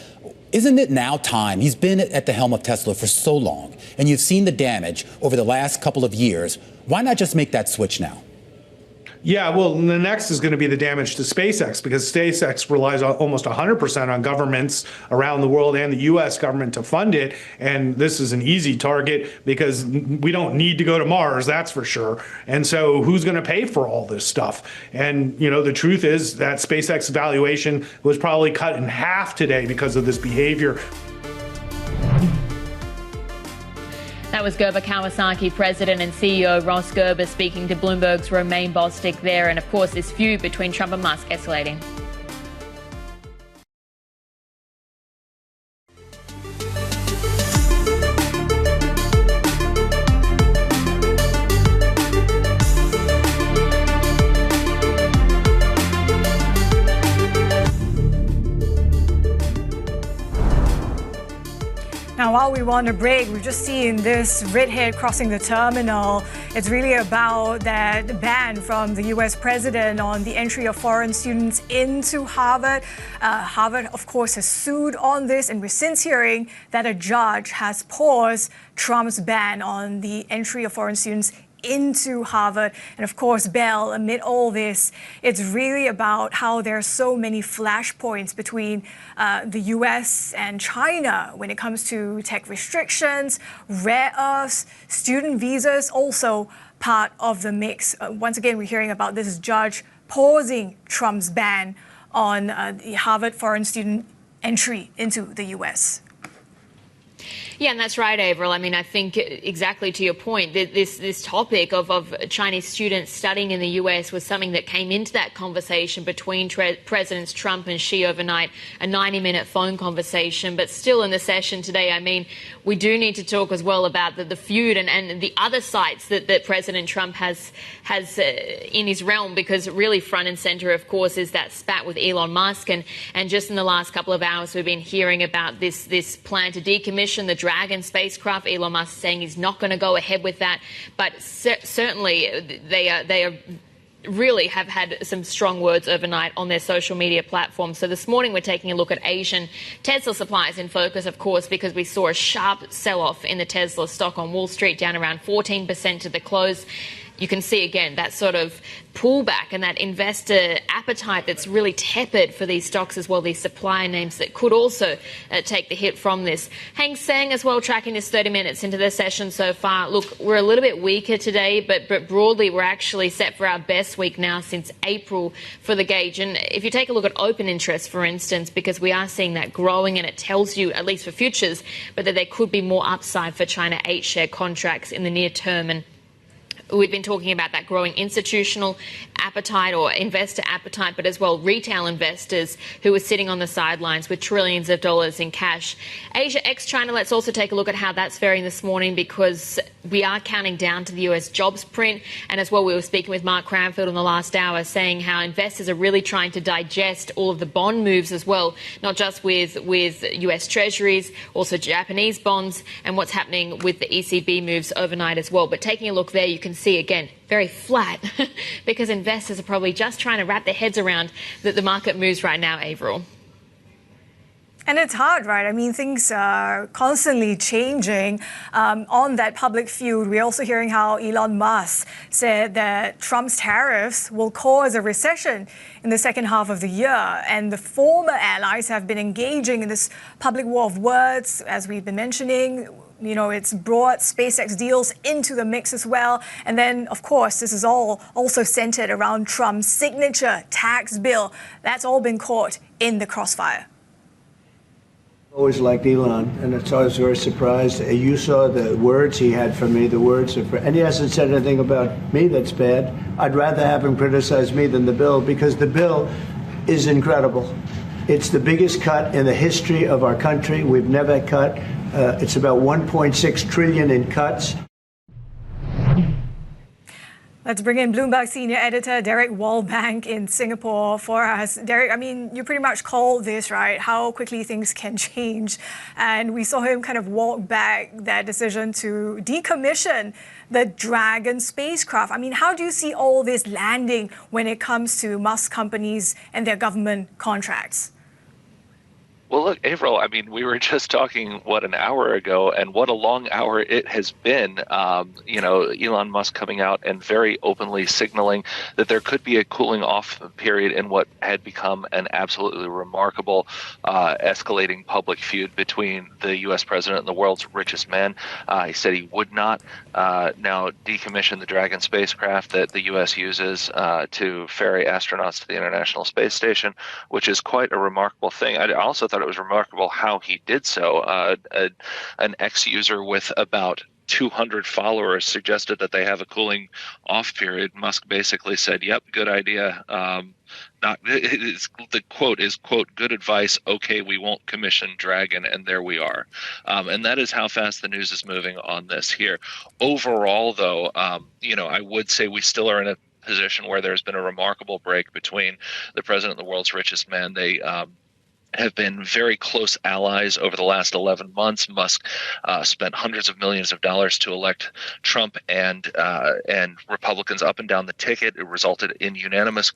Isn't it now time? He's been at the helm of Tesla for so long, and you've seen the damage over the last couple of years. Why not just make that switch now? Yeah, well, the next is going to be the damage to SpaceX, because SpaceX relies on almost 100% on governments around the world and the U.S. government to fund it. And this is an easy target because we don't need to go to Mars, that's for sure. And so who's going to pay for all this stuff? And, you know, the truth is that SpaceX valuation was probably cut in half today because of this behavior. That was Gerber Kawasaki President and CEO Ross Gerber speaking to Bloomberg's Romain Bostic there. And of course, this feud between Trump and Musk escalating. Now, while we were on a break, we've just seen this redhead crossing the terminal. It's really about that ban from the U.S. president on the entry of foreign students into Harvard. Harvard, of course, has sued on this, and we're since hearing that a judge has paused Trump's ban on the entry of foreign students into Harvard. And of course, Bell, amid all this, it's really about how there are so many flashpoints between the US and China when it comes to tech restrictions, rare earths, student visas, also part of the mix. Once again, we're hearing about this judge pausing Trump's ban on the Harvard foreign student entry into the US. Yeah, and that's right, Avril. I mean, I think exactly to your point, this topic of Chinese students studying in the US was something that came into that conversation between Presidents Trump and Xi overnight, a 90-minute phone conversation. But still in the session today, I mean, we do need to talk as well about the feud and the other sites that President Trump has in his realm, because really front and center, of course, is that spat with Elon Musk. And just in the last couple of hours, we've been hearing about this plan to decommission the Dragon spacecraft. Elon Musk saying he's not going to go ahead with that. But certainly they are really have had some strong words overnight on their social media platforms. So this morning we're taking a look at Asian Tesla suppliers in focus, of course, because we saw a sharp sell-off in the Tesla stock on Wall Street, down around 14% to the close. You can see again that sort of pullback and that investor appetite that's really tepid for these stocks as well, these supplier names that could also take the hit from this. Hang Seng as well, tracking this 30 minutes into the session so far. Look, we're a little bit weaker today, but broadly we're actually set for our best week now since April for the gauge. And if you take a look at open interest, for instance, because we are seeing that growing, and it tells you, at least for futures, but that there could be more upside for China 8 share contracts in the near term. And we've been talking about that growing institutional appetite or investor appetite, but as well retail investors who are sitting on the sidelines with trillions of dollars in cash. Asia ex-China, let's also take a look at how that's faring this morning, because we are counting down to the US jobs print. And as well, we were speaking with Mark Cranfield in the last hour saying how investors are really trying to digest all of the bond moves as well, not just with US treasuries, also Japanese bonds and what's happening with the ECB moves overnight as well. But taking a look there, you can see, again, very flat because investors are probably just trying to wrap their heads around the market moves right now, Avril. And it's hard, right? I mean, things are constantly changing. On that public feud, we're also hearing how Elon Musk said that Trump's tariffs will cause a recession in the second half of the year. And the former allies have been engaging in this public war of words, as we've been mentioning. You know, it's brought SpaceX deals into the mix as well. And then, of course, this is all also centered around Trump's signature tax bill. That's all been caught in the crossfire. Always liked Elon, and it's always very surprised. You saw the words he had for me, the words of, and he hasn't said anything about me that's bad. I'd rather have him criticize me than the bill, because the bill is incredible. It's the biggest cut in the history of our country. We've never cut. It's about 1.6 trillion in cuts. Let's bring in Bloomberg senior editor Derek Wallbank in Singapore for us. Derek, I mean, you pretty much called this, right? How quickly things can change. And we saw him kind of walk back that decision to decommission the Dragon spacecraft. I mean, how do you see all this landing when it comes to Musk companies and their government contracts? Well, look, Avril, I mean, we were just talking, an hour ago, and what a long hour it has been. Elon Musk coming out and very openly signaling that there could be a cooling off period in what had become an absolutely remarkable escalating public feud between the U.S. president and the world's richest man. He said he would not now decommission the Dragon spacecraft that the U.S. uses to ferry astronauts to the International Space Station, which is quite a remarkable thing. I also thought it was remarkable how he did so. An ex-user with about 200 followers suggested that they have a cooling off period. Musk basically said, yep, good idea. The quote is, quote, good advice. Okay, we won't commission Dragon. And there we are. And that is how fast the news is moving on this here. Overall, though, I would say we still are in a position where there's been a remarkable break between the president and the world's richest man. They have been very close allies over the last 11 months. Musk spent hundreds of millions of dollars to elect Trump and Republicans up and down the ticket. It resulted in unanimous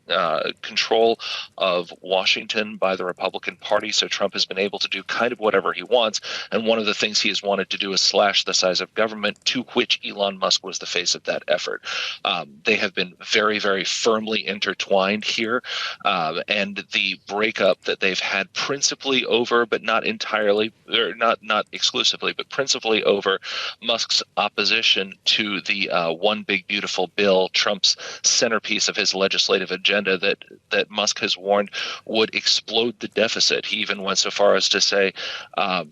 control of Washington by the Republican Party. So Trump has been able to do kind of whatever he wants. And one of the things he has wanted to do is slash the size of government, to which Elon Musk was the face of that effort. They have been very, very firmly intertwined here. And the breakup that they've had principally over, but not entirely, or not exclusively, but principally over Musk's opposition to the One Big Beautiful Bill, Trump's centerpiece of his legislative agenda that Musk has warned would explode the deficit. He even went so far as to say, that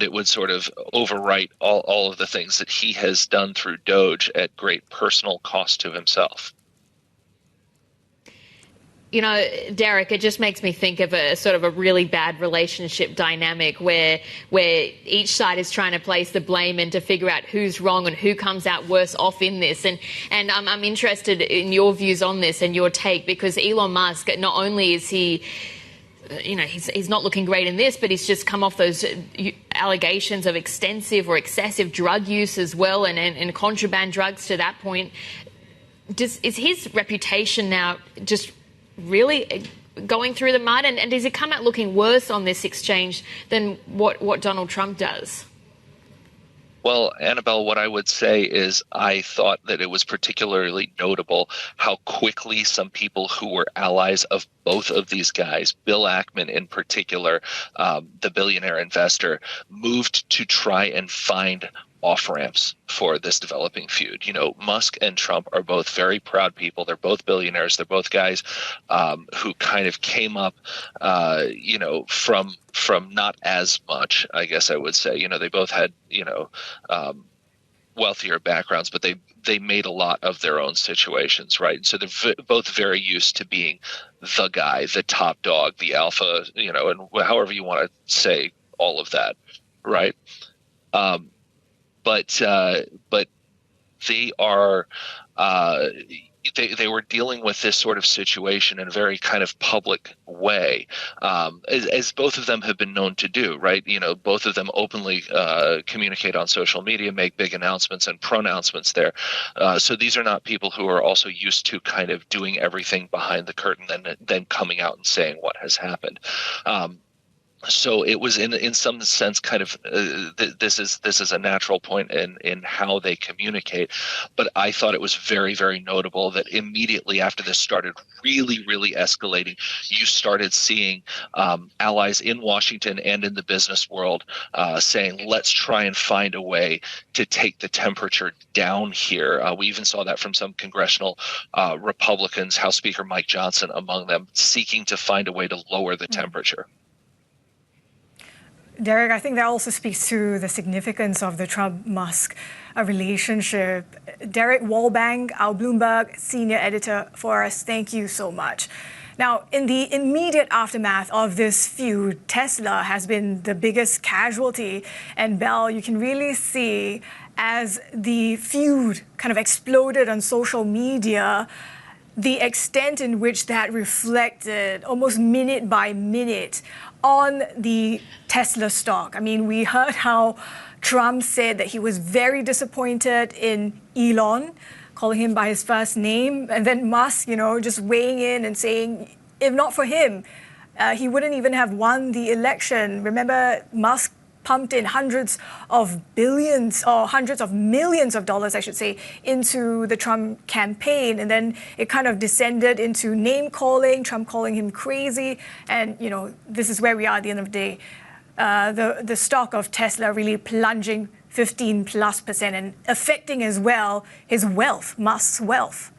it would sort of overwrite all of the things that he has done through Doge at great personal cost to himself. Derek, it just makes me think of a sort of a really bad relationship dynamic where each side is trying to place the blame and to figure out who's wrong and who comes out worse off in this. And I'm interested in your views on this and your take, because Elon Musk, not only is he he's not looking great in this, but he's just come off those allegations of extensive or excessive drug use as well, and contraband drugs to that point. Is his reputation now just really going through the mud, and does it come out looking worse on this exchange than what Donald Trump does? Well, Annabelle, what I would say is I thought that it was particularly notable how quickly some people who were allies of both of these guys, Bill Ackman in particular, the billionaire investor, moved to try and find off-ramps for this developing feud. Musk and Trump are both very proud people. They're both billionaires. They're both guys who kind of came up, from not as much, I guess I would say. They both had, wealthier backgrounds, but they made a lot of their own situations, right? And so they're both very used to being the guy, the top dog, the alpha, and however you want to say all of that, right? but they are. They were dealing with this sort of situation in a very kind of public way, as both of them have been known to do, right? Both of them openly communicate on social media, make big announcements and pronouncements there. So these are not people who are also used to kind of doing everything behind the curtain and then coming out and saying what has happened. So it was in some sense kind of this is a natural point in how they communicate, but I thought it was very, very notable that immediately after this started really, really escalating, you started seeing allies in Washington and in the business world saying, let's try and find a way to take the temperature down here. We even saw that from some congressional Republicans, House Speaker Mike Johnson among them, seeking to find a way to lower the temperature. Derek, I think that also speaks to the significance of the Trump-Musk relationship. Derek Wallbank, our Bloomberg senior editor for us, thank you so much. Now, in the immediate aftermath of this feud, Tesla has been the biggest casualty. And Belle, you can really see as the feud kind of exploded on social media, the extent in which that reflected almost minute by minute on the Tesla stock. I mean, we heard how Trump said that he was very disappointed in Elon, calling him by his first name, and then Musk, just weighing in and saying, if not for him, he wouldn't even have won the election. Remember, Musk pumped in hundreds of billions or hundreds of millions of dollars, I should say, into the Trump campaign. And then it kind of descended into name calling, Trump calling him crazy. And, this is where we are at the end of the day. The stock of Tesla really plunging 15+% and affecting as well his wealth, Musk's wealth.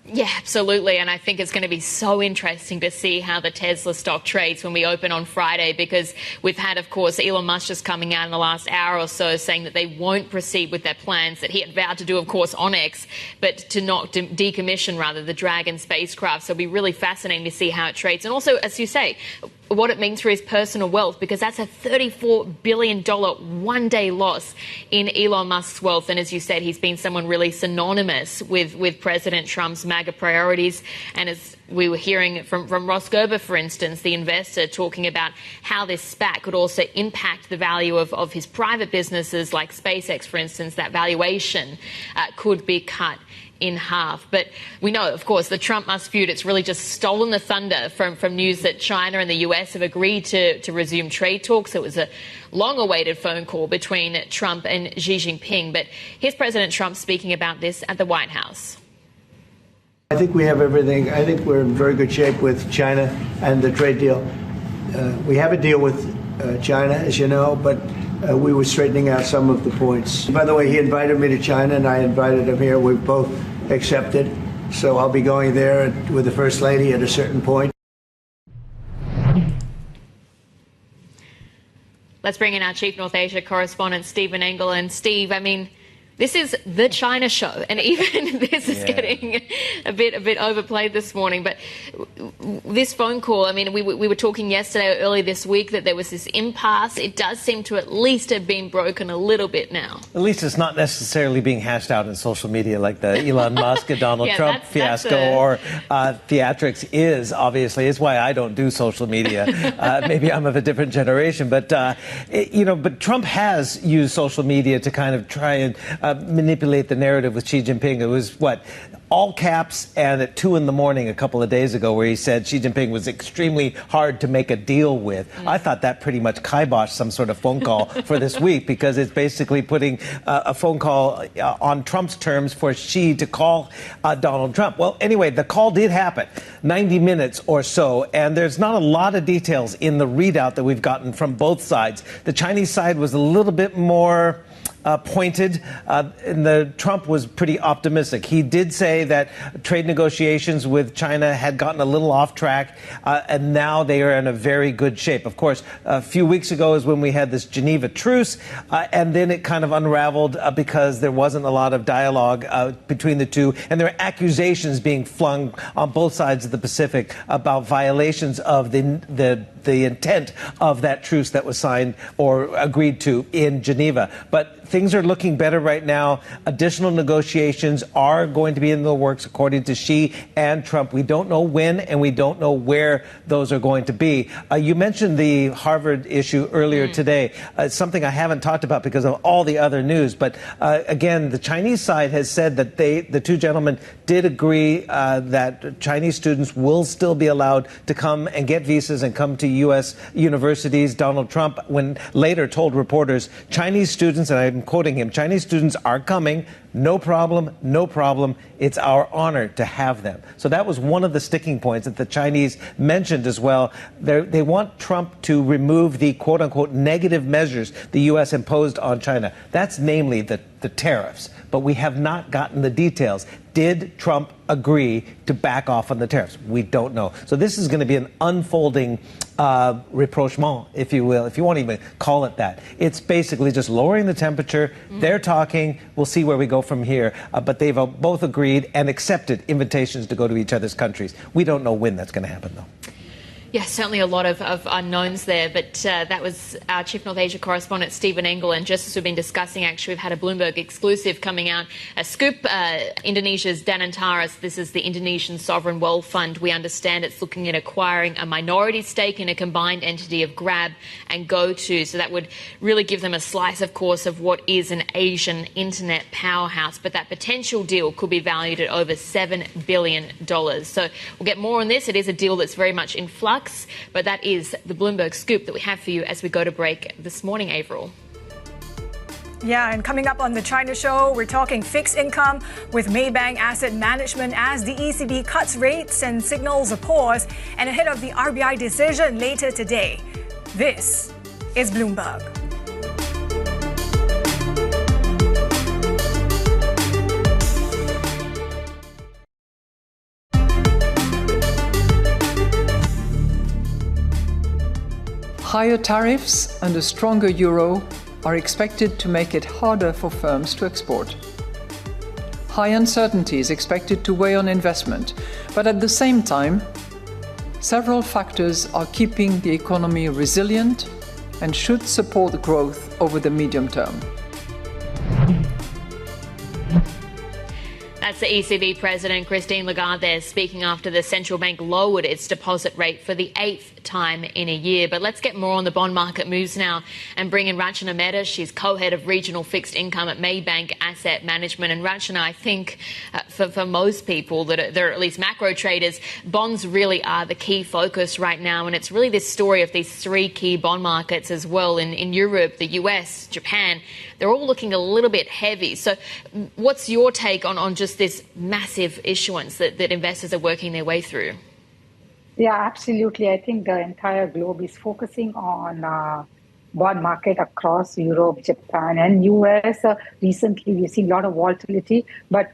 Yeah, absolutely. And I think it's going to be so interesting to see how the Tesla stock trades when we open on Friday, because we've had, of course, Elon Musk just coming out in the last hour or so saying that they won't proceed with their plans that he had vowed to do, of course, on X, but to not decommission, rather, the Dragon spacecraft. So it'll be really fascinating to see how it trades. And also, as you say, what it means for his personal wealth, because that's a $34 billion one-day loss in Elon Musk's wealth. And as you said, he's been someone really synonymous with President Trump's MAGA priorities. And as we were hearing from Ross Gerber, for instance, the investor, talking about how this spat could also impact the value of his private businesses like SpaceX, for instance, that valuation could be cut in half. But we know, of course, the Trump-Musk feud, it's really just stolen the thunder from news that China and the US have agreed to resume trade talks. It was a long-awaited phone call between Trump and Xi Jinping. But here's President Trump speaking about this at the White House. I think we have everything. I think we're in very good shape with China and the trade deal. We have a deal with China, as you know, but we were straightening out some of the points. By the way, he invited me to China, and I invited him here. We've both accepted. So I'll be going there with the First Lady at a certain point. Let's bring in our Chief North Asia correspondent, Stephen Engel. And Steve, I mean, this is the China show, and even this is getting a bit overplayed this morning. But this phone call, I mean, we were talking yesterday or early this week that there was this impasse. It does seem to at least have been broken a little bit now. At least it's not necessarily being hashed out in social media like the Elon Musk and Donald Trump fiasco or theatrics is, obviously. It's why I don't do social media. Maybe I'm of a different generation. But, but Trump has used social media to kind of try and manipulate the narrative with Xi Jinping. It was, all caps and at 2 a.m. a couple of days ago where he said Xi Jinping was extremely hard to make a deal with. I thought that pretty much kiboshed some sort of phone call for this week, because it's basically putting a phone call on Trump's terms for Xi to call Donald Trump. Well, anyway, the call did happen, 90 minutes or so, and there's not a lot of details in the readout that we've gotten from both sides. The Chinese side was a little bit more pointed, and Trump was pretty optimistic. He did say that trade negotiations with China had gotten a little off track, and now they are in a very good shape. Of course, a few weeks ago is when we had this Geneva truce, and then it kind of unraveled because there wasn't a lot of dialogue between the two, and there were accusations being flung on both sides of the Pacific about violations of the intent of that truce that was signed or agreed to in Geneva. But things are looking better right now. Additional negotiations are going to be in the works, according to Xi and Trump. We don't know when, and we don't know where those are going to be. You mentioned the Harvard issue earlier today. It's something I haven't talked about because of all the other news. But again, the Chinese side has said that the two gentlemen did agree that Chinese students will still be allowed to come and get visas and come to U.S. universities. Donald Trump, when later told reporters, Chinese students, and I'm quoting him, Chinese students are coming. No problem, no problem. It's our honor to have them. So that was one of the sticking points that the Chinese mentioned as well. They want Trump to remove the quote-unquote negative measures the U.S. imposed on China. That's namely the tariffs. But we have not gotten the details. Did Trump agree to back off on the tariffs? We don't know. So this is going to be an unfolding rapprochement, if you will, if you want to even call it that. It's basically just lowering the temperature. They're talking. We'll see where we go from here. But they've both agreed and accepted invitations to go to each other's countries. We don't know when that's going to happen, though. Yeah, certainly a lot of unknowns there, but that was our Chief North Asia correspondent, Stephen Engel, and just as we've been discussing, actually, we've had a Bloomberg exclusive coming out. A scoop, Indonesia's Danantaras, this is the Indonesian Sovereign Wealth Fund. We understand it's looking at acquiring a minority stake in a combined entity of Grab and GoTo, so that would really give them a slice, of course, of what is an Asian internet powerhouse, but that potential deal could be valued at over $7 billion. So we'll get more on this. It is a deal that's very much in flux. But that is the Bloomberg scoop that we have for you as we go to break this morning, Avril. Yeah, and coming up on the China Show, we're talking fixed income with Maybank Asset Management as the ECB cuts rates and signals a pause and ahead of the RBI decision later today. This is Bloomberg. Higher tariffs and a stronger euro are expected to make it harder for firms to export. High uncertainty is expected to weigh on investment, but at the same time, several factors are keeping the economy resilient and should support growth over the medium term. That's the ECB President Christine Lagarde there speaking after the central bank lowered its deposit rate for the 8th time in a year. But let's get more on the bond market moves now and bring in Rachana Mehta. She's co-head of regional fixed income at Maybank Asset Management. And Rachana, I think for most people that are at least macro traders, bonds really are the key focus right now. And it's really this story of these three key bond markets as well in Europe, the US, Japan. They're all looking a little bit heavy. So what's your take on just this massive issuance that investors are working their way through? Yeah, absolutely. I think the entire globe is focusing on bond market across Europe, Japan, and US. Recently, we've seen a lot of volatility. But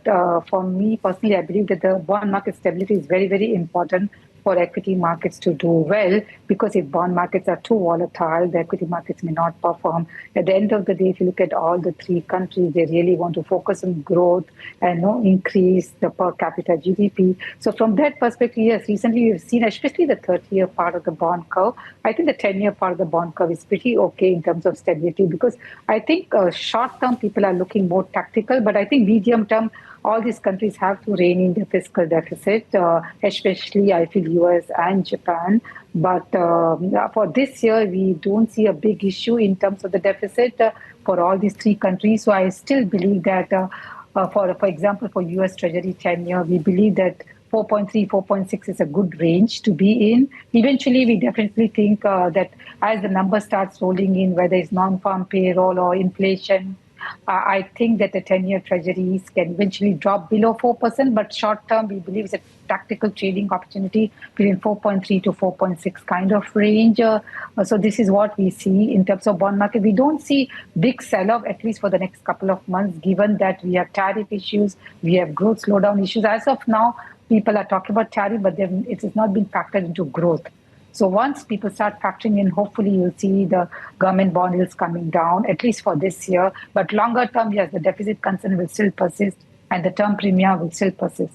for me personally, I believe that the bond market stability is very, very important for equity markets to do well, because if bond markets are too volatile, the equity markets may not perform. At the end of the day, if you look at all the three countries, they really want to focus on growth and increase the per capita GDP. So from that perspective, yes, recently we've seen, especially the 30-year part of the bond curve. I think the 10-year part of the bond curve is pretty okay in terms of stability, because I think short-term people are looking more tactical, but I think medium-term, all these countries have to rein in the fiscal deficit, especially I feel US and Japan. But for this year, we don't see a big issue in terms of the deficit for all these three countries. So I still believe that, for example, for US Treasury 10-year, we believe that 4.3, 4.6 is a good range to be in. Eventually, we definitely think that as the number starts rolling in, whether it's non-farm payroll or inflation, I think that the 10-year treasuries can eventually drop below 4%, but short term, we believe it's a tactical trading opportunity between 4.3 to 4.6 kind of range. So this is what we see in terms of bond market. We don't see big sell-off, at least for the next couple of months, given that we have tariff issues, we have growth slowdown issues. As of now, people are talking about tariff, but it has not been factored into growth. So once people start factoring in, hopefully you'll see the government bond yields coming down, at least for this year. But longer term, yes, the deficit concern will still persist and the term premium will still persist.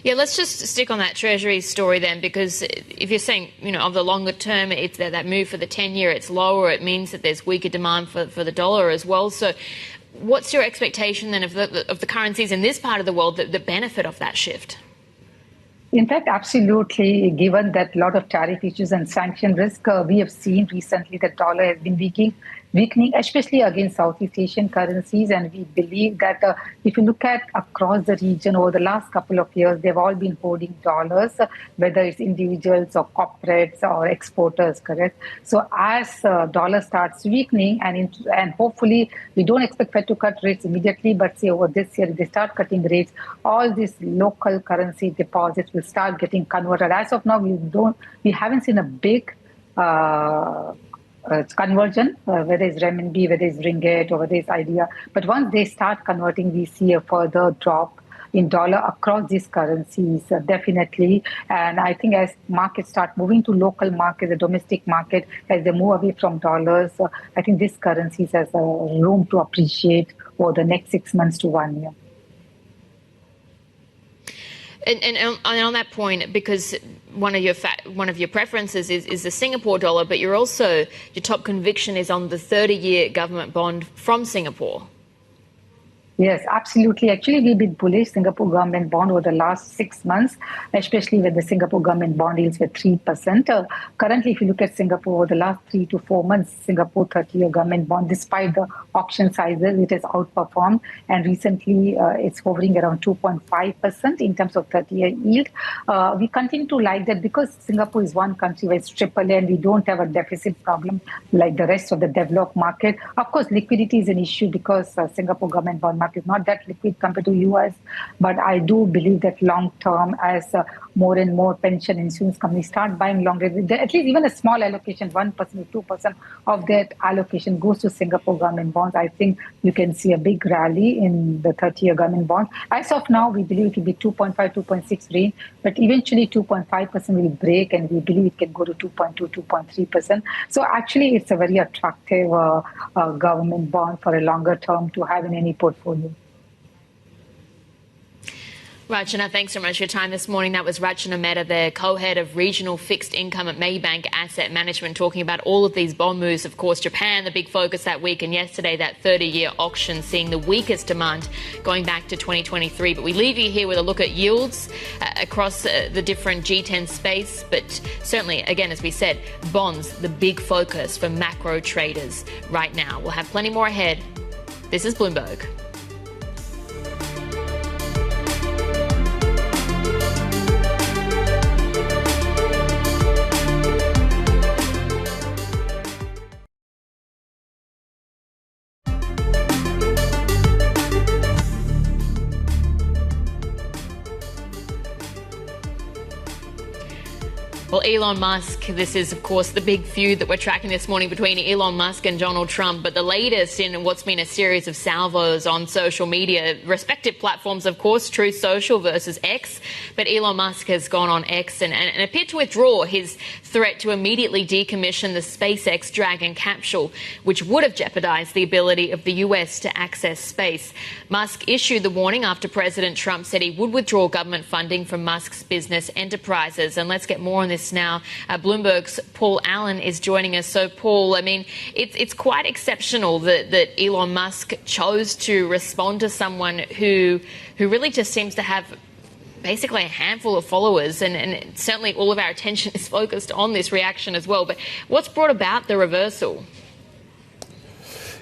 Yeah, let's just stick on that Treasury story then, because if you're saying, of the longer term, it's that move for the 10-year, it's lower, it means that there's weaker demand for the dollar as well. So what's your expectation then of the currencies in this part of the world that benefit of that shift? In fact, absolutely, given that a lot of tariff issues and sanction risk, we have seen recently that dollar has been weakening, especially against Southeast Asian currencies. And we believe that if you look at across the region over the last couple of years, they've all been holding dollars, whether it's individuals or corporates or exporters, correct? So as dollar starts weakening, and hopefully we don't expect Fed to cut rates immediately, but say over this year, if they start cutting rates, all these local currency deposits will start getting converted. As of now, we haven't seen a big conversion, whether it's renminbi, whether it's ringgit, or whether it's idea. But once they start converting, we see a further drop in dollar across these currencies, definitely. And I think as markets start moving to local markets, the domestic market, as they move away from dollars, I think these currencies has room to appreciate over the next 6 months to 1 year. And on that point, because one of your preferences is the Singapore dollar, but your top conviction is on the 30-year government bond from Singapore. Yes, absolutely. Actually, we've been bullish Singapore government bond over the last 6 months, especially when the Singapore government bond yields were 3%. Currently, if you look at Singapore over the last 3 to 4 months, Singapore 30-year government bond, despite the auction sizes, it has outperformed. And recently, it's hovering around 2.5% in terms of 30-year yield. We continue to like that because Singapore is one country where it's AAA and we don't have a deficit problem like the rest of the developed market. Of course, liquidity is an issue because Singapore government bond market is not that liquid compared to US, but I do believe that long term, as more and more pension insurance companies start buying long rate, at least even a small allocation, 1% or 2% of that allocation goes to Singapore government bonds, I think you can see a big rally in the 30-year government bonds. As of now, we believe it will be 2.5, 2.6 range, but eventually 2.5% will break, and we believe it can go to 2.2, 2.3%. So actually, it's a very attractive government bond for a longer term to have in any portfolio. Rachana, thanks so much for your time this morning. That was Rachana Mehta, the co-head of regional fixed income at Maybank Asset Management, talking about all of these bond moves. Of course, Japan, the big focus that week, and yesterday that 30-year auction seeing the weakest demand going back to 2023. But we leave you here with a look at yields across the different G10 space. But certainly, again, as we said, bonds, the big focus for macro traders right now. We'll have plenty more ahead. This is Bloomberg. Well, Elon Musk, this is, of course, the big feud that we're tracking this morning between Elon Musk and Donald Trump. But the latest in what's been a series of salvos on social media, respective platforms, of course, Truth Social versus X. But Elon Musk has gone on X and appeared to withdraw his threat to immediately decommission the SpaceX Dragon capsule, which would have jeopardized the ability of the US to access space. Musk issued the warning after President Trump said he would withdraw government funding from Musk's business enterprises. And let's get more on this now. Bloomberg's Paul Allen is joining us. So, Paul, I mean, it's quite exceptional that Elon Musk chose to respond to someone who really just seems to have basically a handful of followers, and certainly all of our attention is focused on this reaction as well. But what's brought about the reversal?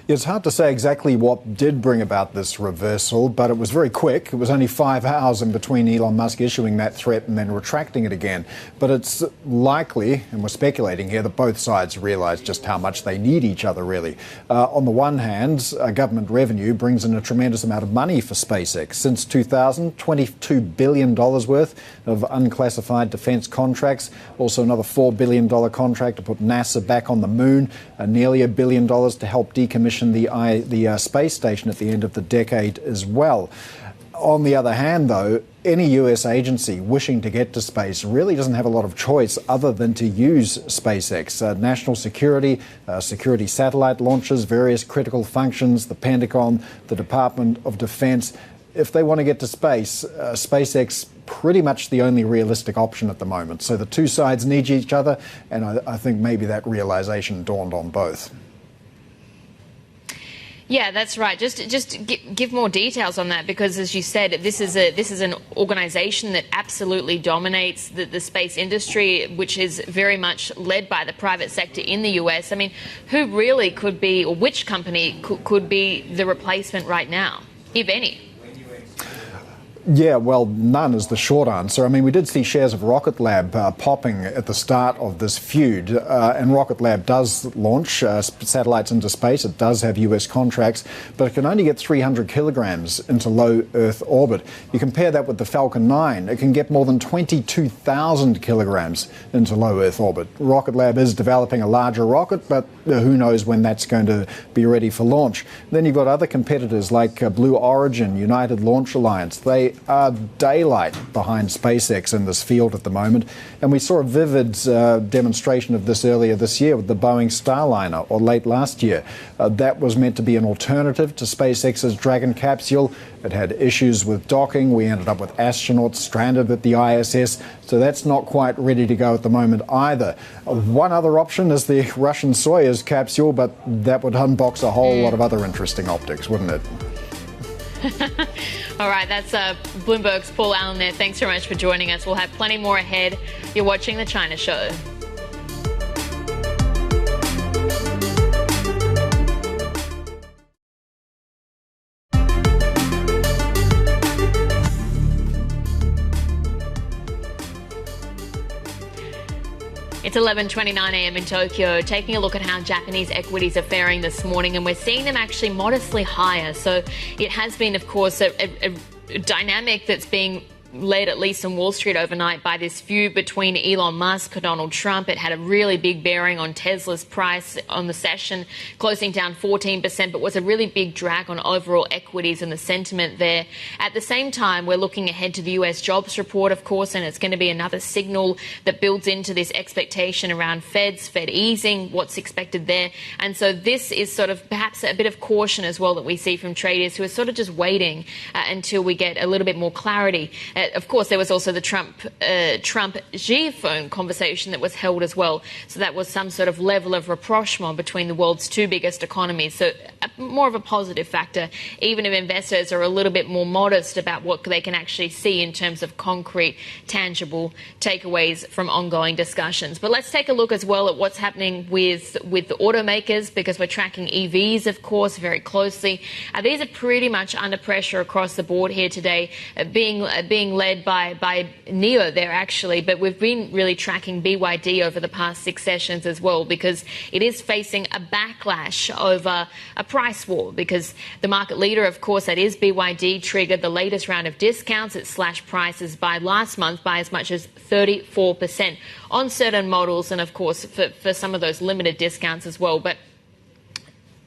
It's hard to say exactly what did bring about this reversal, but it was very quick. It was only 5 hours in between Elon Musk issuing that threat and then retracting it again. But it's likely, and we're speculating here, that both sides realise just how much they need each other, really. On the one hand, government revenue brings in a tremendous amount of money for SpaceX. Since 2000, $22 billion worth of unclassified defence contracts, also another $4 billion contract to put NASA back on the moon, nearly $1 billion to help decommission the space station at the end of the decade as well. On the other hand, though, any US agency wishing to get to space really doesn't have a lot of choice other than to use SpaceX. National security, security satellite launches, various critical functions, the Pentagon, the Department of Defense. If they want to get to space, SpaceX pretty much the only realistic option at the moment. So the two sides need each other, and I think maybe that realization dawned on both. Yeah, that's right. Just give more details on that, because, as you said, this is an organisation that absolutely dominates the space industry, which is very much led by the private sector in the US. I mean, who really could be, or which company could be the replacement right now, if any? Yeah, well, none is the short answer. I mean, we did see shares of Rocket Lab popping at the start of this feud, and Rocket Lab does launch satellites into space. It does have US contracts, but it can only get 300 kilograms into low Earth orbit. You compare that with the Falcon 9, it can get more than 22,000 kilograms into low Earth orbit. Rocket Lab is developing a larger rocket, but who knows when that's going to be ready for launch. Then you've got other competitors like Blue Origin, United Launch Alliance. They are daylight behind SpaceX in this field at the moment. And we saw a vivid demonstration of this earlier this year with the Boeing Starliner, or late last year. That was meant to be an alternative to SpaceX's Dragon capsule. It had issues with docking. We ended up with astronauts stranded at the ISS. So that's not quite ready to go at the moment either. One other option is the Russian Soyuz capsule, but that would unbox a whole lot of other interesting optics, wouldn't it? All right, that's Bloomberg's Paul Allen there. Thanks so much for joining us. We'll have plenty more ahead. You're watching The China Show. It's 11:29 a.m. in Tokyo, taking a look at how Japanese equities are faring this morning, and we're seeing them actually modestly higher. So it has been, of course, a dynamic that's being led, at least on Wall Street overnight, by this feud between Elon Musk and Donald Trump. It had a really big bearing on Tesla's price on the session, closing down 14%, but was a really big drag on overall equities and the sentiment there. At the same time, we're looking ahead to the US jobs report, of course, and it's going to be another signal that builds into this expectation around Fed easing, what's expected there. And so this is sort of perhaps a bit of caution as well that we see from traders who are sort of just waiting until we get a little bit more clarity. Of course, there was also the Trump-Xi phone conversation that was held as well. So that was some sort of level of rapprochement between the world's two biggest economies. So more of a positive factor, even if investors are a little bit more modest about what they can actually see in terms of concrete, tangible takeaways from ongoing discussions. But let's take a look as well at what's happening with the automakers, because we're tracking EVs, of course, very closely. These are pretty much under pressure across the board here today, being led by NIO there, actually, but we've been really tracking BYD over the past 6 sessions as well, because it is facing a backlash over a price war, because the market leader, of course, that is BYD, triggered the latest round of discounts. It slashed prices by last month by as much as 34% on certain models, and of course for some of those limited discounts as well. But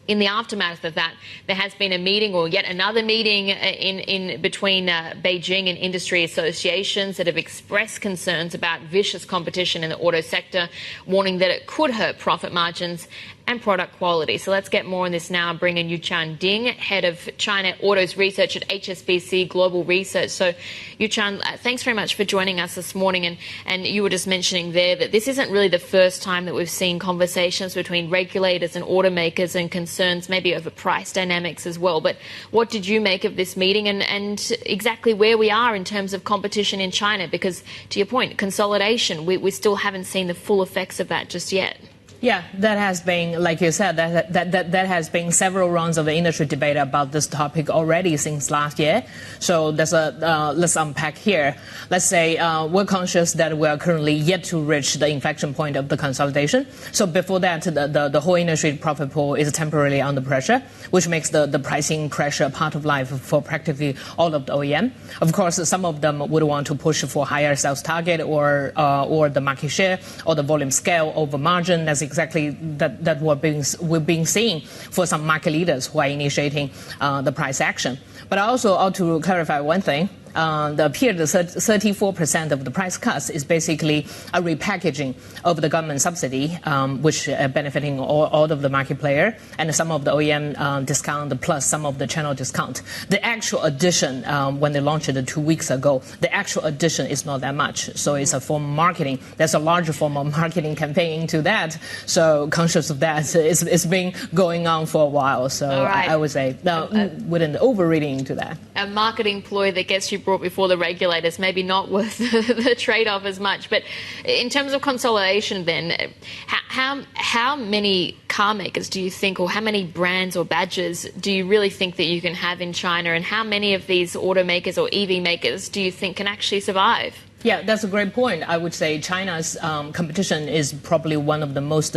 in the aftermath of that, there has been a meeting, or yet another meeting, in between Beijing and industry associations that have expressed concerns about vicious competition in the auto sector, warning that it could hurt profit margins and product quality. So let's get more on this now and bring in Yuchan Ding, head of China Autos Research at HSBC Global Research. So Yuchan, thanks very much for joining us this morning. And you were just mentioning there that this isn't really the first time that we've seen conversations between regulators and automakers and concerns maybe over price dynamics as well. But what did you make of this meeting, and exactly where we are in terms of competition in China? Because to your point, consolidation, we still haven't seen the full effects of that just yet. Yeah, that has been, like you said, that has been several rounds of the industry debate about this topic already since last year. So let's unpack here. Let's say we're conscious that we are currently yet to reach the inflection point of the consolidation. So before that, the whole industry profit pool is temporarily under pressure, which makes the pricing pressure part of life for practically all of the OEM. Of course, some of them would want to push for higher sales target or the market share or the volume scale over margin. That's exactly that we're being seeing for some market leaders who are initiating the price action. But I also ought to clarify one thing. The 34% of the price cuts is basically a repackaging of the government subsidy, which benefiting all of the market player and some of the OEM discount plus some of the channel discount. The actual addition, when they launched it 2 weeks ago, the actual addition is not that much. So it's a form of marketing. There's a larger form of marketing campaign into that. So conscious of that, it's been going on for a while. So right. I would say wouldn't overreading into that. A marketing ploy that gets you brought before the regulators, maybe not worth the trade-off as much. But in terms of consolidation then, how many car makers do you think, or how many brands or badges do you really think that you can have in China, and how many of these automakers or EV makers do you think can actually survive? Yeah, that's a great point. I would say China's competition is probably one of the most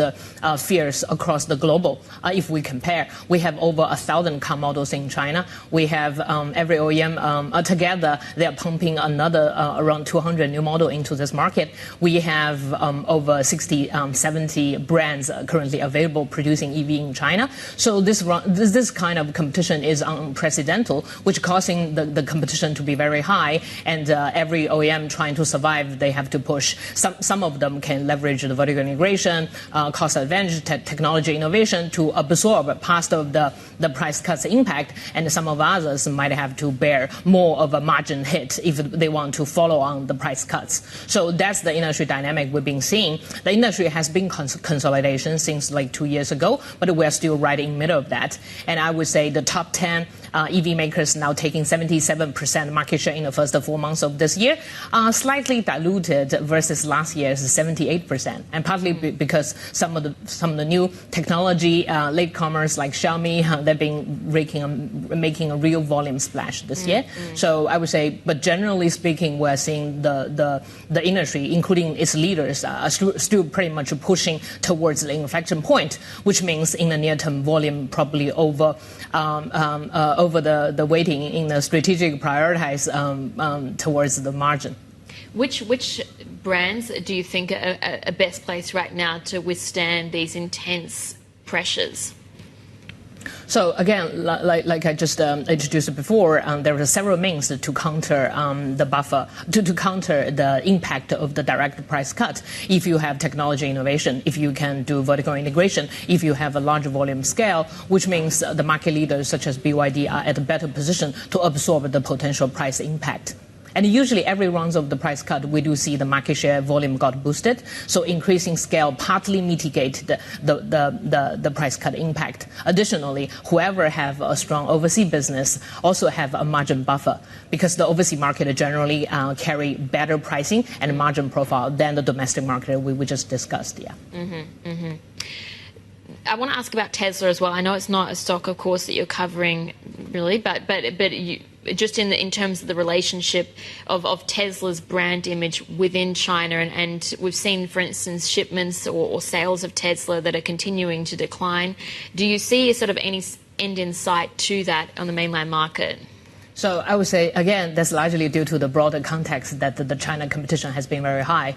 fierce across the global. If we compare, we have over 1,000 car models in China. We have every OEM together. They are pumping another around 200 new models into this market. We have over 60, 70 brands currently available producing EV in China. So this kind of competition is unprecedented, which causing the competition to be very high, and every OEM trying to survive, they have to push. Some of them can leverage the vertical integration, cost advantage, technology innovation to absorb part of the price cuts impact, and some of others might have to bear more of a margin hit if they want to follow on the price cuts. So that's the industry dynamic we've been seeing. The industry has been consolidation since like 2 years ago, but we're still right in the middle of that. And I would say the top 10 EV makers now taking 77% market share in the first 4 months of this year, slightly diluted versus last year's 78%, and partly because some of the new technology latecomers like Xiaomi, they've been making a real volume splash this year. So I would say, but generally speaking, we're seeing the industry, including its leaders, are still pretty much pushing towards the inflection point, which means in the near term volume probably over the weighting in the strategic prioritize towards the margin. Which brands do you think are best placed right now to withstand these intense pressures? So again, like I just introduced before, there are several means to counter the buffer, to counter the impact of the direct price cut. If you have technology innovation, if you can do vertical integration, if you have a larger volume scale, which means the market leaders such as BYD are at a better position to absorb the potential price impact. And usually every round of the price cut, we do see the market share volume got boosted. So increasing scale partly mitigate the price cut impact. Additionally, whoever have a strong overseas business also have a margin buffer, because the overseas market generally carry better pricing and margin profile than the domestic market we just discussed. Yeah. I want to ask about Tesla as well. I know it's not a stock, of course, that you're covering really, but you, just in terms of the relationship of Tesla's brand image within China, and we've seen, for instance, shipments or sales of Tesla that are continuing to decline. Do you see sort of any end in sight to that on the mainland market? So I would say, again, that's largely due to the broader context that the China competition has been very high.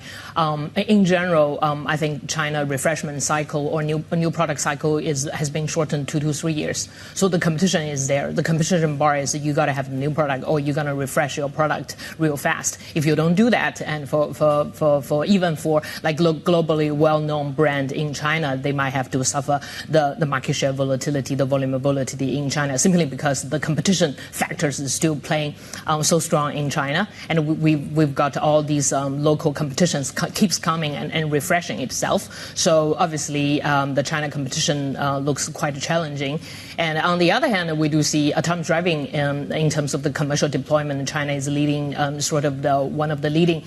In general, I think China refreshment cycle or new product cycle has been shortened 2 to 3 years. So the competition is there. The competition bar is you got to have a new product, or you're going to refresh your product real fast. If you don't do that, and for even for like globally well-known brand in China, they might have to suffer the market share volatility, the volume volatility in China, simply because the competition factors is still playing so strong in China, and we've got all these local competitions keeps coming and refreshing itself. So obviously the China competition looks quite challenging. And on the other hand, we do see autonomous driving in terms of the commercial deployment. China is leading, sort of one of the leading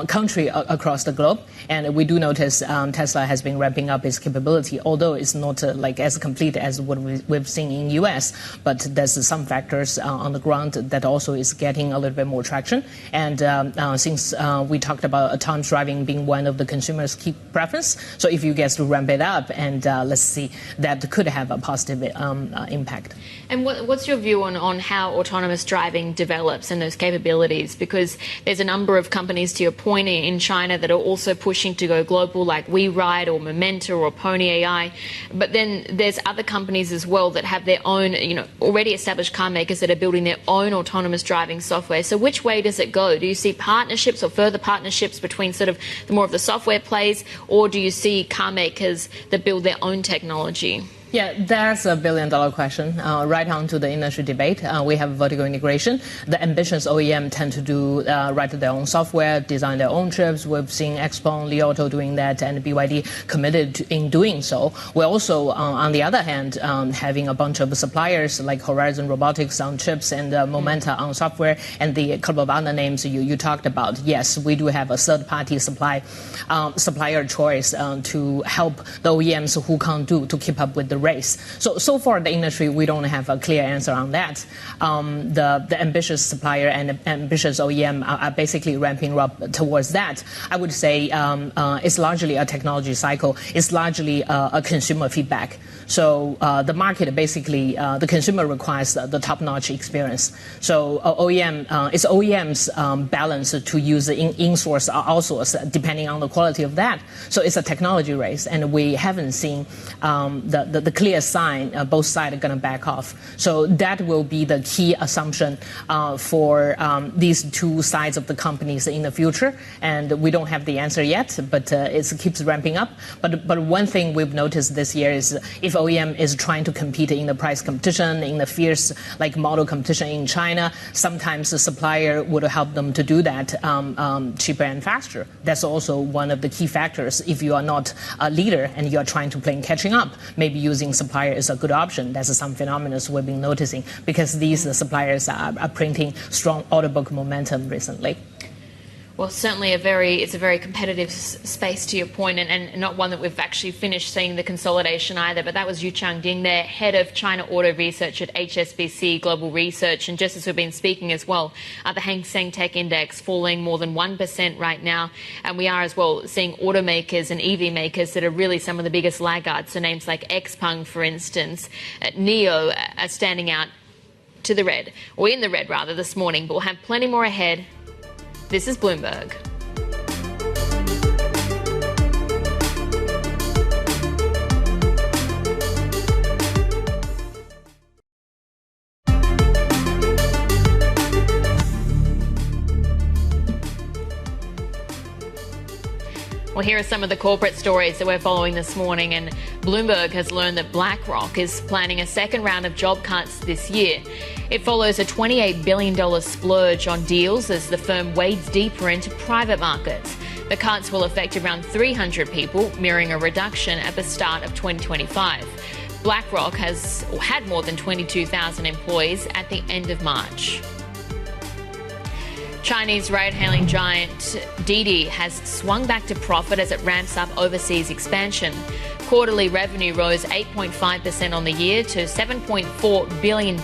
country across the globe. And we do notice Tesla has been ramping up its capability, although it's not like as complete as what we've seen in U.S. But there's some factors on the ground that also is getting a little bit more traction. And since we talked about autonomous driving being one of the consumers' key preference, so if you get to ramp it up, and let's see, that could have a positive impact. And what's your view on how autonomous driving develops and those capabilities? Because there's a number of companies, to your point, in China that are also pushing to go global, like WeRide or Momenta or Pony AI. But then there's other companies as well that have their own, already established car makers that are building their own autonomous driving software. So which way does it go? Do you see partnerships or further partnerships between sort of the more of the software plays, or do you see car makers that build their own technology? Yeah, that's a billion-dollar question. Right on to the industry debate. We have vertical integration. The ambitious OEM tend to do write their own software, design their own chips. We've seen XPeng, Li Auto doing that, and BYD committed in doing so. We're also, on the other hand, having a bunch of suppliers like Horizon Robotics on chips and Momenta on software, and a couple of other names you talked about. Yes, we do have a third-party supplier choice to help the OEMs who can't do to keep up with the race. So far, the industry, we don't have a clear answer on that. The ambitious supplier and ambitious OEM are basically ramping up towards that. I would say it's largely a technology cycle. It's largely a consumer feedback. So the market, basically, the consumer requires the top-notch experience. So it's OEM's balance to use in-source or outsource, depending on the quality of that. So it's a technology race, and we haven't seen the clear sign both sides are going to back off. So that will be the key assumption for these two sides of the companies in the future. And we don't have the answer yet, but it keeps ramping up. But one thing we've noticed this year is if OEM is trying to compete in the price competition, in the fierce model competition in China, sometimes the supplier would help them to do that cheaper and faster. That's also one of the key factors. If you are not a leader and you are trying to play catching up, maybe using supplier is a good option. That's some phenomena we've been noticing because these suppliers are printing strong order book momentum recently. Well, certainly it's a very competitive space, to your point, and not one that we've actually finished seeing the consolidation either. But that was Yu Changding there, head of China Auto Research at HSBC Global Research. And just as we've been speaking as well, the Hang Seng Tech Index falling more than 1% right now. And we are as well seeing automakers and EV makers that are really some of the biggest laggards. So names like XPeng, for instance, NIO are standing out to the red, or in the red rather, this morning. But we'll have plenty more ahead. This is Bloomberg. Well, here are some of the corporate stories that we're following this morning, and Bloomberg has learned that BlackRock is planning a second round of job cuts this year. It follows a $28 billion splurge on deals as the firm wades deeper into private markets. The cuts will affect around 300 people, mirroring a reduction at the start of 2025. BlackRock had more than 22,000 employees at the end of March. Chinese ride-hailing giant Didi has swung back to profit as it ramps up overseas expansion. Quarterly revenue rose 8.5% on the year to $7.4 billion,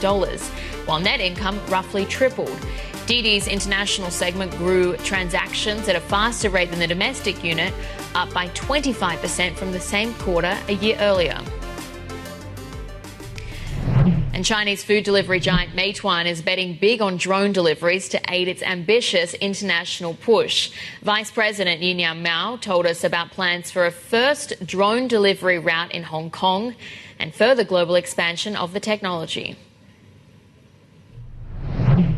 while net income roughly tripled. Didi's international segment grew transactions at a faster rate than the domestic unit, up by 25% from the same quarter a year earlier. And Chinese food delivery giant Meituan is betting big on drone deliveries to aid its ambitious international push. Vice President Yinyang Mao told us about plans for a first drone delivery route in Hong Kong and further global expansion of the technology.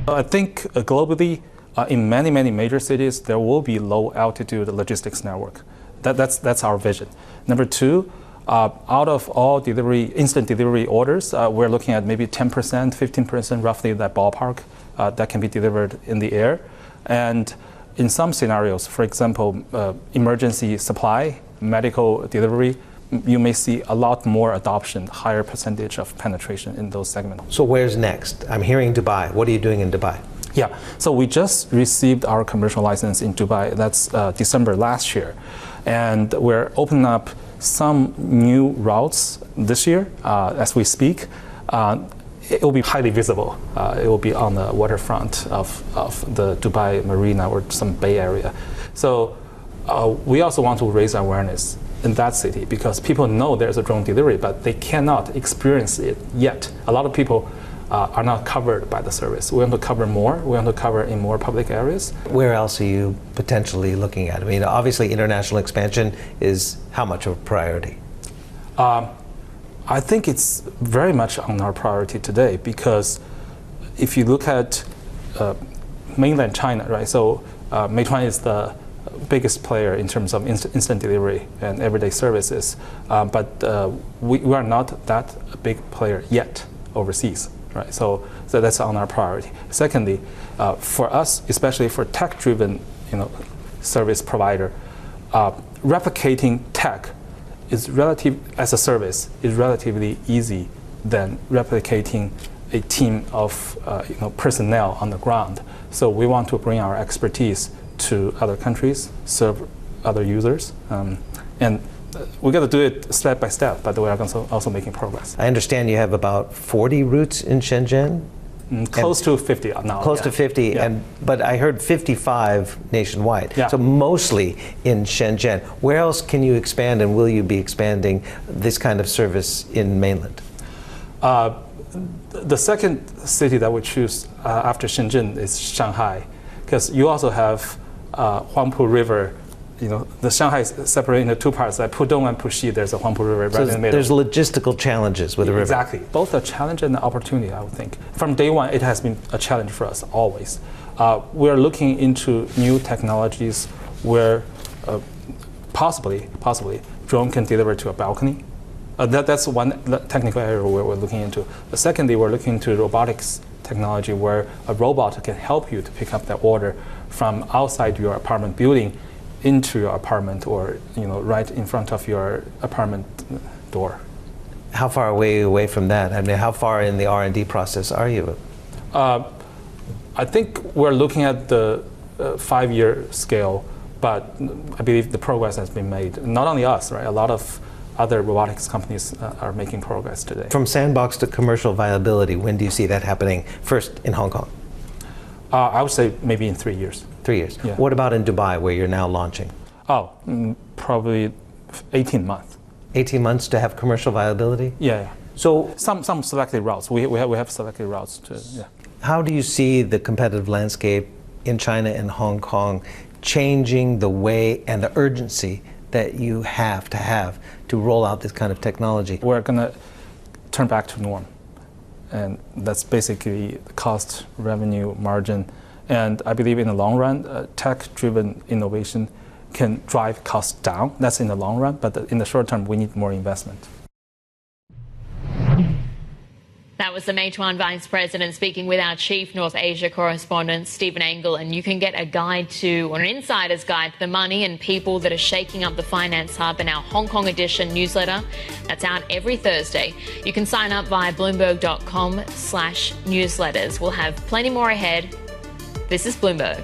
I think globally, in many major cities, there will be low-altitude logistics network. That's our vision. Number two, Out of all instant delivery orders, we're looking at maybe 10%, 15%, roughly that ballpark that can be delivered in the air. And in some scenarios, for example, emergency supply, medical delivery, you may see a lot more adoption, higher percentage of penetration in those segments. So where's next? I'm hearing Dubai. What are you doing in Dubai? Yeah, so we just received our commercial license in Dubai. That's December last year. And we're opening up some new routes this year as we speak. It will be highly visible. It will be on the waterfront of the Dubai Marina or some Bay Area. So we also want to raise awareness in that city because people know there's a drone delivery, but they cannot experience it yet. A lot of people are not covered by the service. We want to cover more. We want to cover in more public areas. Where else are you potentially looking at? I mean, obviously international expansion is how much of a priority? I think it's very much on our priority today because if you look at mainland China, right? So Meituan is the biggest player in terms of instant delivery and everyday services, but we are not that big player yet overseas, right? So that's on our priority. Secondly, for us, especially for tech-driven, service provider, replicating tech is as a service is relatively easy than replicating a team of personnel on the ground. So we want to bring our expertise to other countries, serve other users, and we got to do it step by step, but we are also making progress. I understand you have about 40 routes in Shenzhen? Close to 50 now. Close to 50, yeah. But I heard 55 nationwide. Yeah. So mostly in Shenzhen. Where else can you expand, and will you be expanding this kind of service in mainland? The second city that we choose after Shenzhen is Shanghai, because you also have Huangpu River. The Shanghai is separated into two parts, like Pudong and Puxi. There's a Huangpu River right in the middle. There's logistical challenges with the river. Exactly. Both a challenge and an opportunity, I would think. From day one, it has been a challenge for us, always. We're looking into new technologies where possibly drone can deliver to a balcony. That's one technical area where we're looking into. Secondly, we're looking into robotics technology where a robot can help you to pick up that order from outside your apartment building into your apartment or right in front of your apartment door. How far away from that? I mean, how far in the R&D process are you? I think we're looking at the 5-year scale, but I believe the progress has been made. Not only us, right? A lot of other robotics companies are making progress today. From sandbox to commercial viability, when do you see that happening first in Hong Kong? I would say maybe in 3 years. 3 years. Yeah. What about in Dubai, where you're now launching? Probably 18 months. 18 months to have commercial viability? Yeah. So some selected routes. We have selected routes too. Yeah. How do you see the competitive landscape in China and Hong Kong changing the way and the urgency that you have to roll out this kind of technology? We're going to turn back to norm. And that's basically cost, revenue, margin. And I believe in the long run, tech-driven innovation can drive costs down. That's in the long run, but in the short term, we need more investment. That was the Meituan Vice President speaking with our Chief North Asia correspondent, Stephen Engel. And you can get a guide or an insider's guide to the money and people that are shaking up the finance hub in our Hong Kong edition newsletter. That's out every Thursday. You can sign up via Bloomberg.com/newsletters. We'll have plenty more ahead. This is Bloomberg.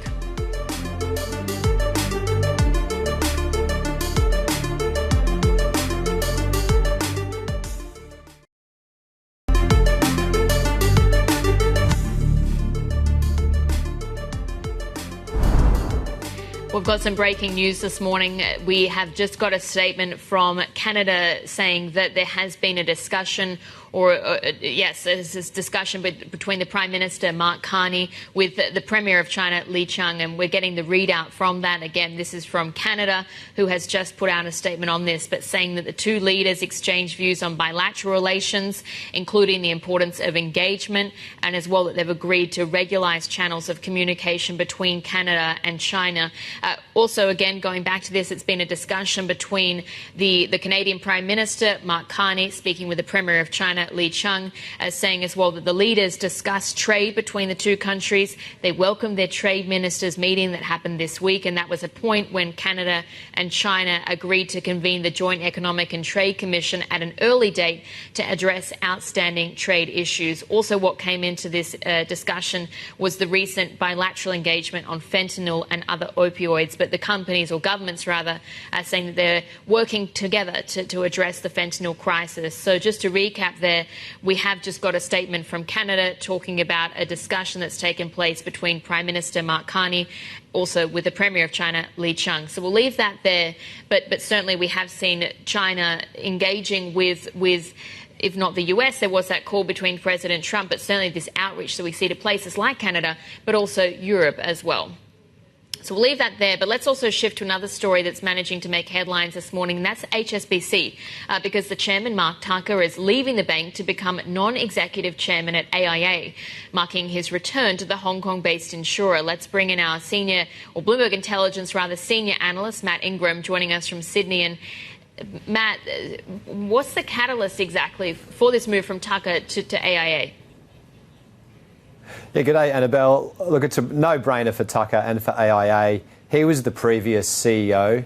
We've got some breaking news this morning. We have just got a statement from Canada saying that there has been a discussion there's this discussion between the Prime Minister, Mark Carney, with the Premier of China, Li Qiang, and we're getting the readout from that. Again, this is from Canada, who has just put out a statement on this, but saying that the two leaders exchanged views on bilateral relations, including the importance of engagement, and as well that they've agreed to regularize channels of communication between Canada and China. Also, again, going back to this, it's been a discussion between the Canadian Prime Minister, Mark Carney, speaking with the Premier of China, Li Qiang, saying as well that the leaders discussed trade between the two countries. They welcomed their trade ministers meeting that happened this week, and that was a point when Canada and China agreed to convene the Joint Economic and Trade Commission at an early date to address outstanding trade issues. Also, what came into this discussion was the recent bilateral engagement on fentanyl and other opioids, but the companies, or governments rather, are saying that they're working together to address the fentanyl crisis. So just to recap there, we have just got a statement from Canada talking about a discussion that's taken place between Prime Minister Mark Carney, also with the Premier of China, Li Qiang. So we'll leave that there, but certainly we have seen China engaging with if not the US, there was that call between President Trump, but certainly this outreach that we see to places like Canada, but also Europe as well. So we'll leave that there, but let's also shift to another story that's managing to make headlines this morning, and that's HSBC, because the chairman, Mark Tucker, is leaving the bank to become non-executive chairman at AIA, marking his return to the Hong Kong-based insurer. Let's bring in our Bloomberg Intelligence senior analyst, Matt Ingram, joining us from Sydney. And Matt, what's the catalyst exactly for this move from Tucker to AIA? Yeah, g'day, Annabelle. Look, it's a no-brainer for Tucker and for AIA. He was the previous CEO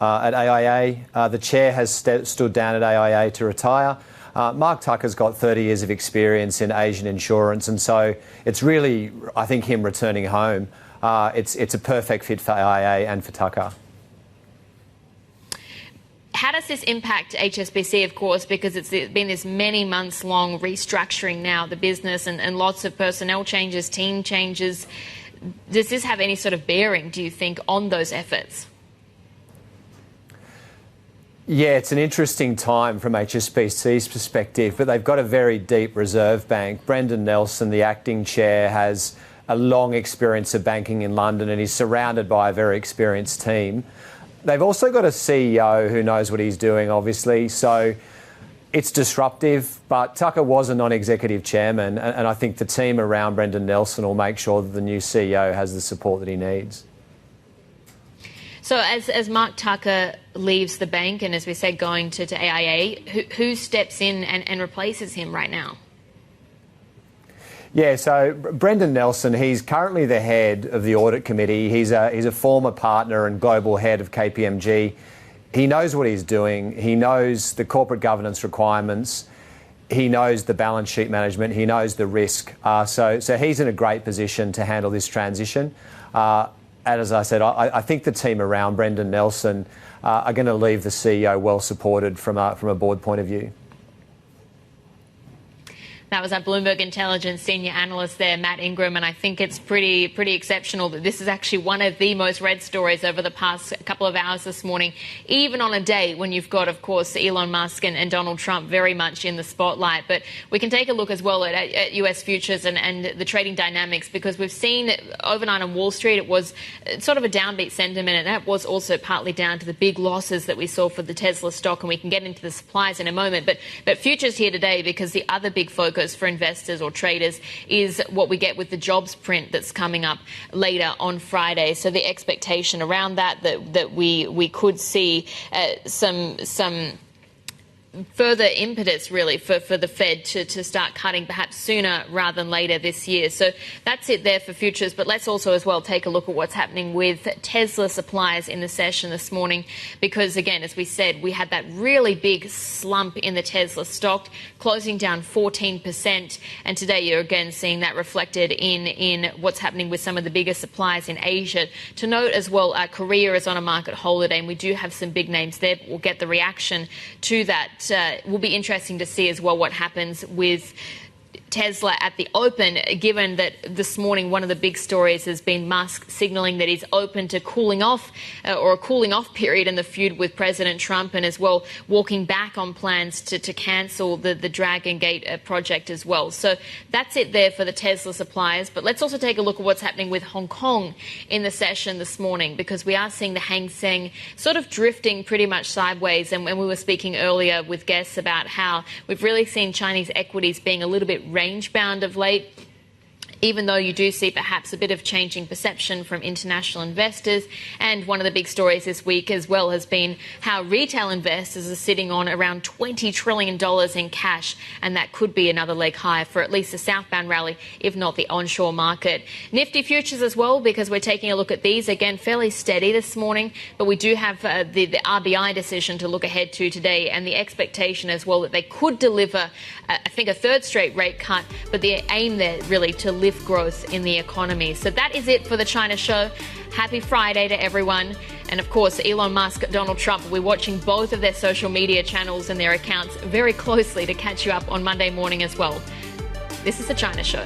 at AIA. The chair has stood down at AIA to retire. Mark Tucker's got 30 years of experience in Asian insurance, and so it's really, I think, him returning home. It's a perfect fit for AIA and for Tucker. How does this impact HSBC, of course, because it's been this many months long restructuring now, the business, and lots of personnel changes, team changes. Does this have any sort of bearing, do you think, on those efforts? Yeah, it's an interesting time from HSBC's perspective, but they've got a very deep reserve bank. Brendan Nelson, the acting chair, has a long experience of banking in London, and he's surrounded by a very experienced team. They've also got a CEO who knows what he's doing, obviously, so it's disruptive, but Tucker was a non-executive chairman, and I think the team around Brendan Nelson will make sure that the new CEO has the support that he needs. So as Mark Tucker leaves the bank, and as we said, going to AIA, who steps in and replaces him right now? Yeah, so Brendan Nelson, he's currently the head of the audit committee. He's a former partner and global head of KPMG. He knows what he's doing. He knows the corporate governance requirements. He knows the balance sheet management. He knows the risk. So he's in a great position to handle this transition. And as I said, I think the team around Brendan Nelson are going to leave the CEO well supported from a board point of view. That was our Bloomberg Intelligence senior analyst there, Matt Ingram, and I think it's pretty exceptional that this is actually one of the most read stories over the past couple of hours this morning, even on a day when you've got, of course, Elon Musk and Donald Trump very much in the spotlight. But we can take a look as well at US futures and the trading dynamics, because we've seen overnight on Wall Street it was sort of a downbeat sentiment, and that was also partly down to the big losses that we saw for the Tesla stock, and we can get into the supplies in a moment. But futures here today, because the other big focus for investors or traders is what we get with the jobs print that's coming up later on Friday. So the expectation around that we could see some further impetus really for the Fed to start cutting perhaps sooner rather than later this year. So that's it there for futures. But let's also as well take a look at what's happening with Tesla suppliers in the session this morning, because again, as we said, we had that really big slump in the Tesla stock, closing down 14%. And today you're again seeing that reflected in what's happening with some of the bigger suppliers in Asia. To note as well, Korea is on a market holiday, and we do have some big names there. We'll get the reaction to that. Will be interesting to see as well what happens with Tesla at the open, given that this morning one of the big stories has been Musk signalling that he's open to cooling off or a cooling off period in the feud with President Trump, and as well walking back on plans to cancel the Dragon Gate project as well. So that's it there for the Tesla suppliers. But let's also take a look at what's happening with Hong Kong in the session this morning, because we are seeing the Hang Seng sort of drifting pretty much sideways. And when we were speaking earlier with guests about how we've really seen Chinese equities being a little bit range-bound of late, even though you do see perhaps a bit of changing perception from international investors. And one of the big stories this week as well has been how retail investors are sitting on around $20 trillion in cash, and that could be another leg higher for at least the southbound rally, if not the onshore market. Nifty futures as well, because we're taking a look at these. Again, fairly steady this morning, but we do have the RBI decision to look ahead to today, and the expectation as well that they could deliver, I think, a third straight rate cut, but the aim there really to lift growth in the economy. So that is it for the China Show. Happy Friday to everyone. And of course, Elon Musk, Donald Trump, we're watching both of their social media channels and their accounts very closely to catch you up on Monday morning as well. This is the China Show.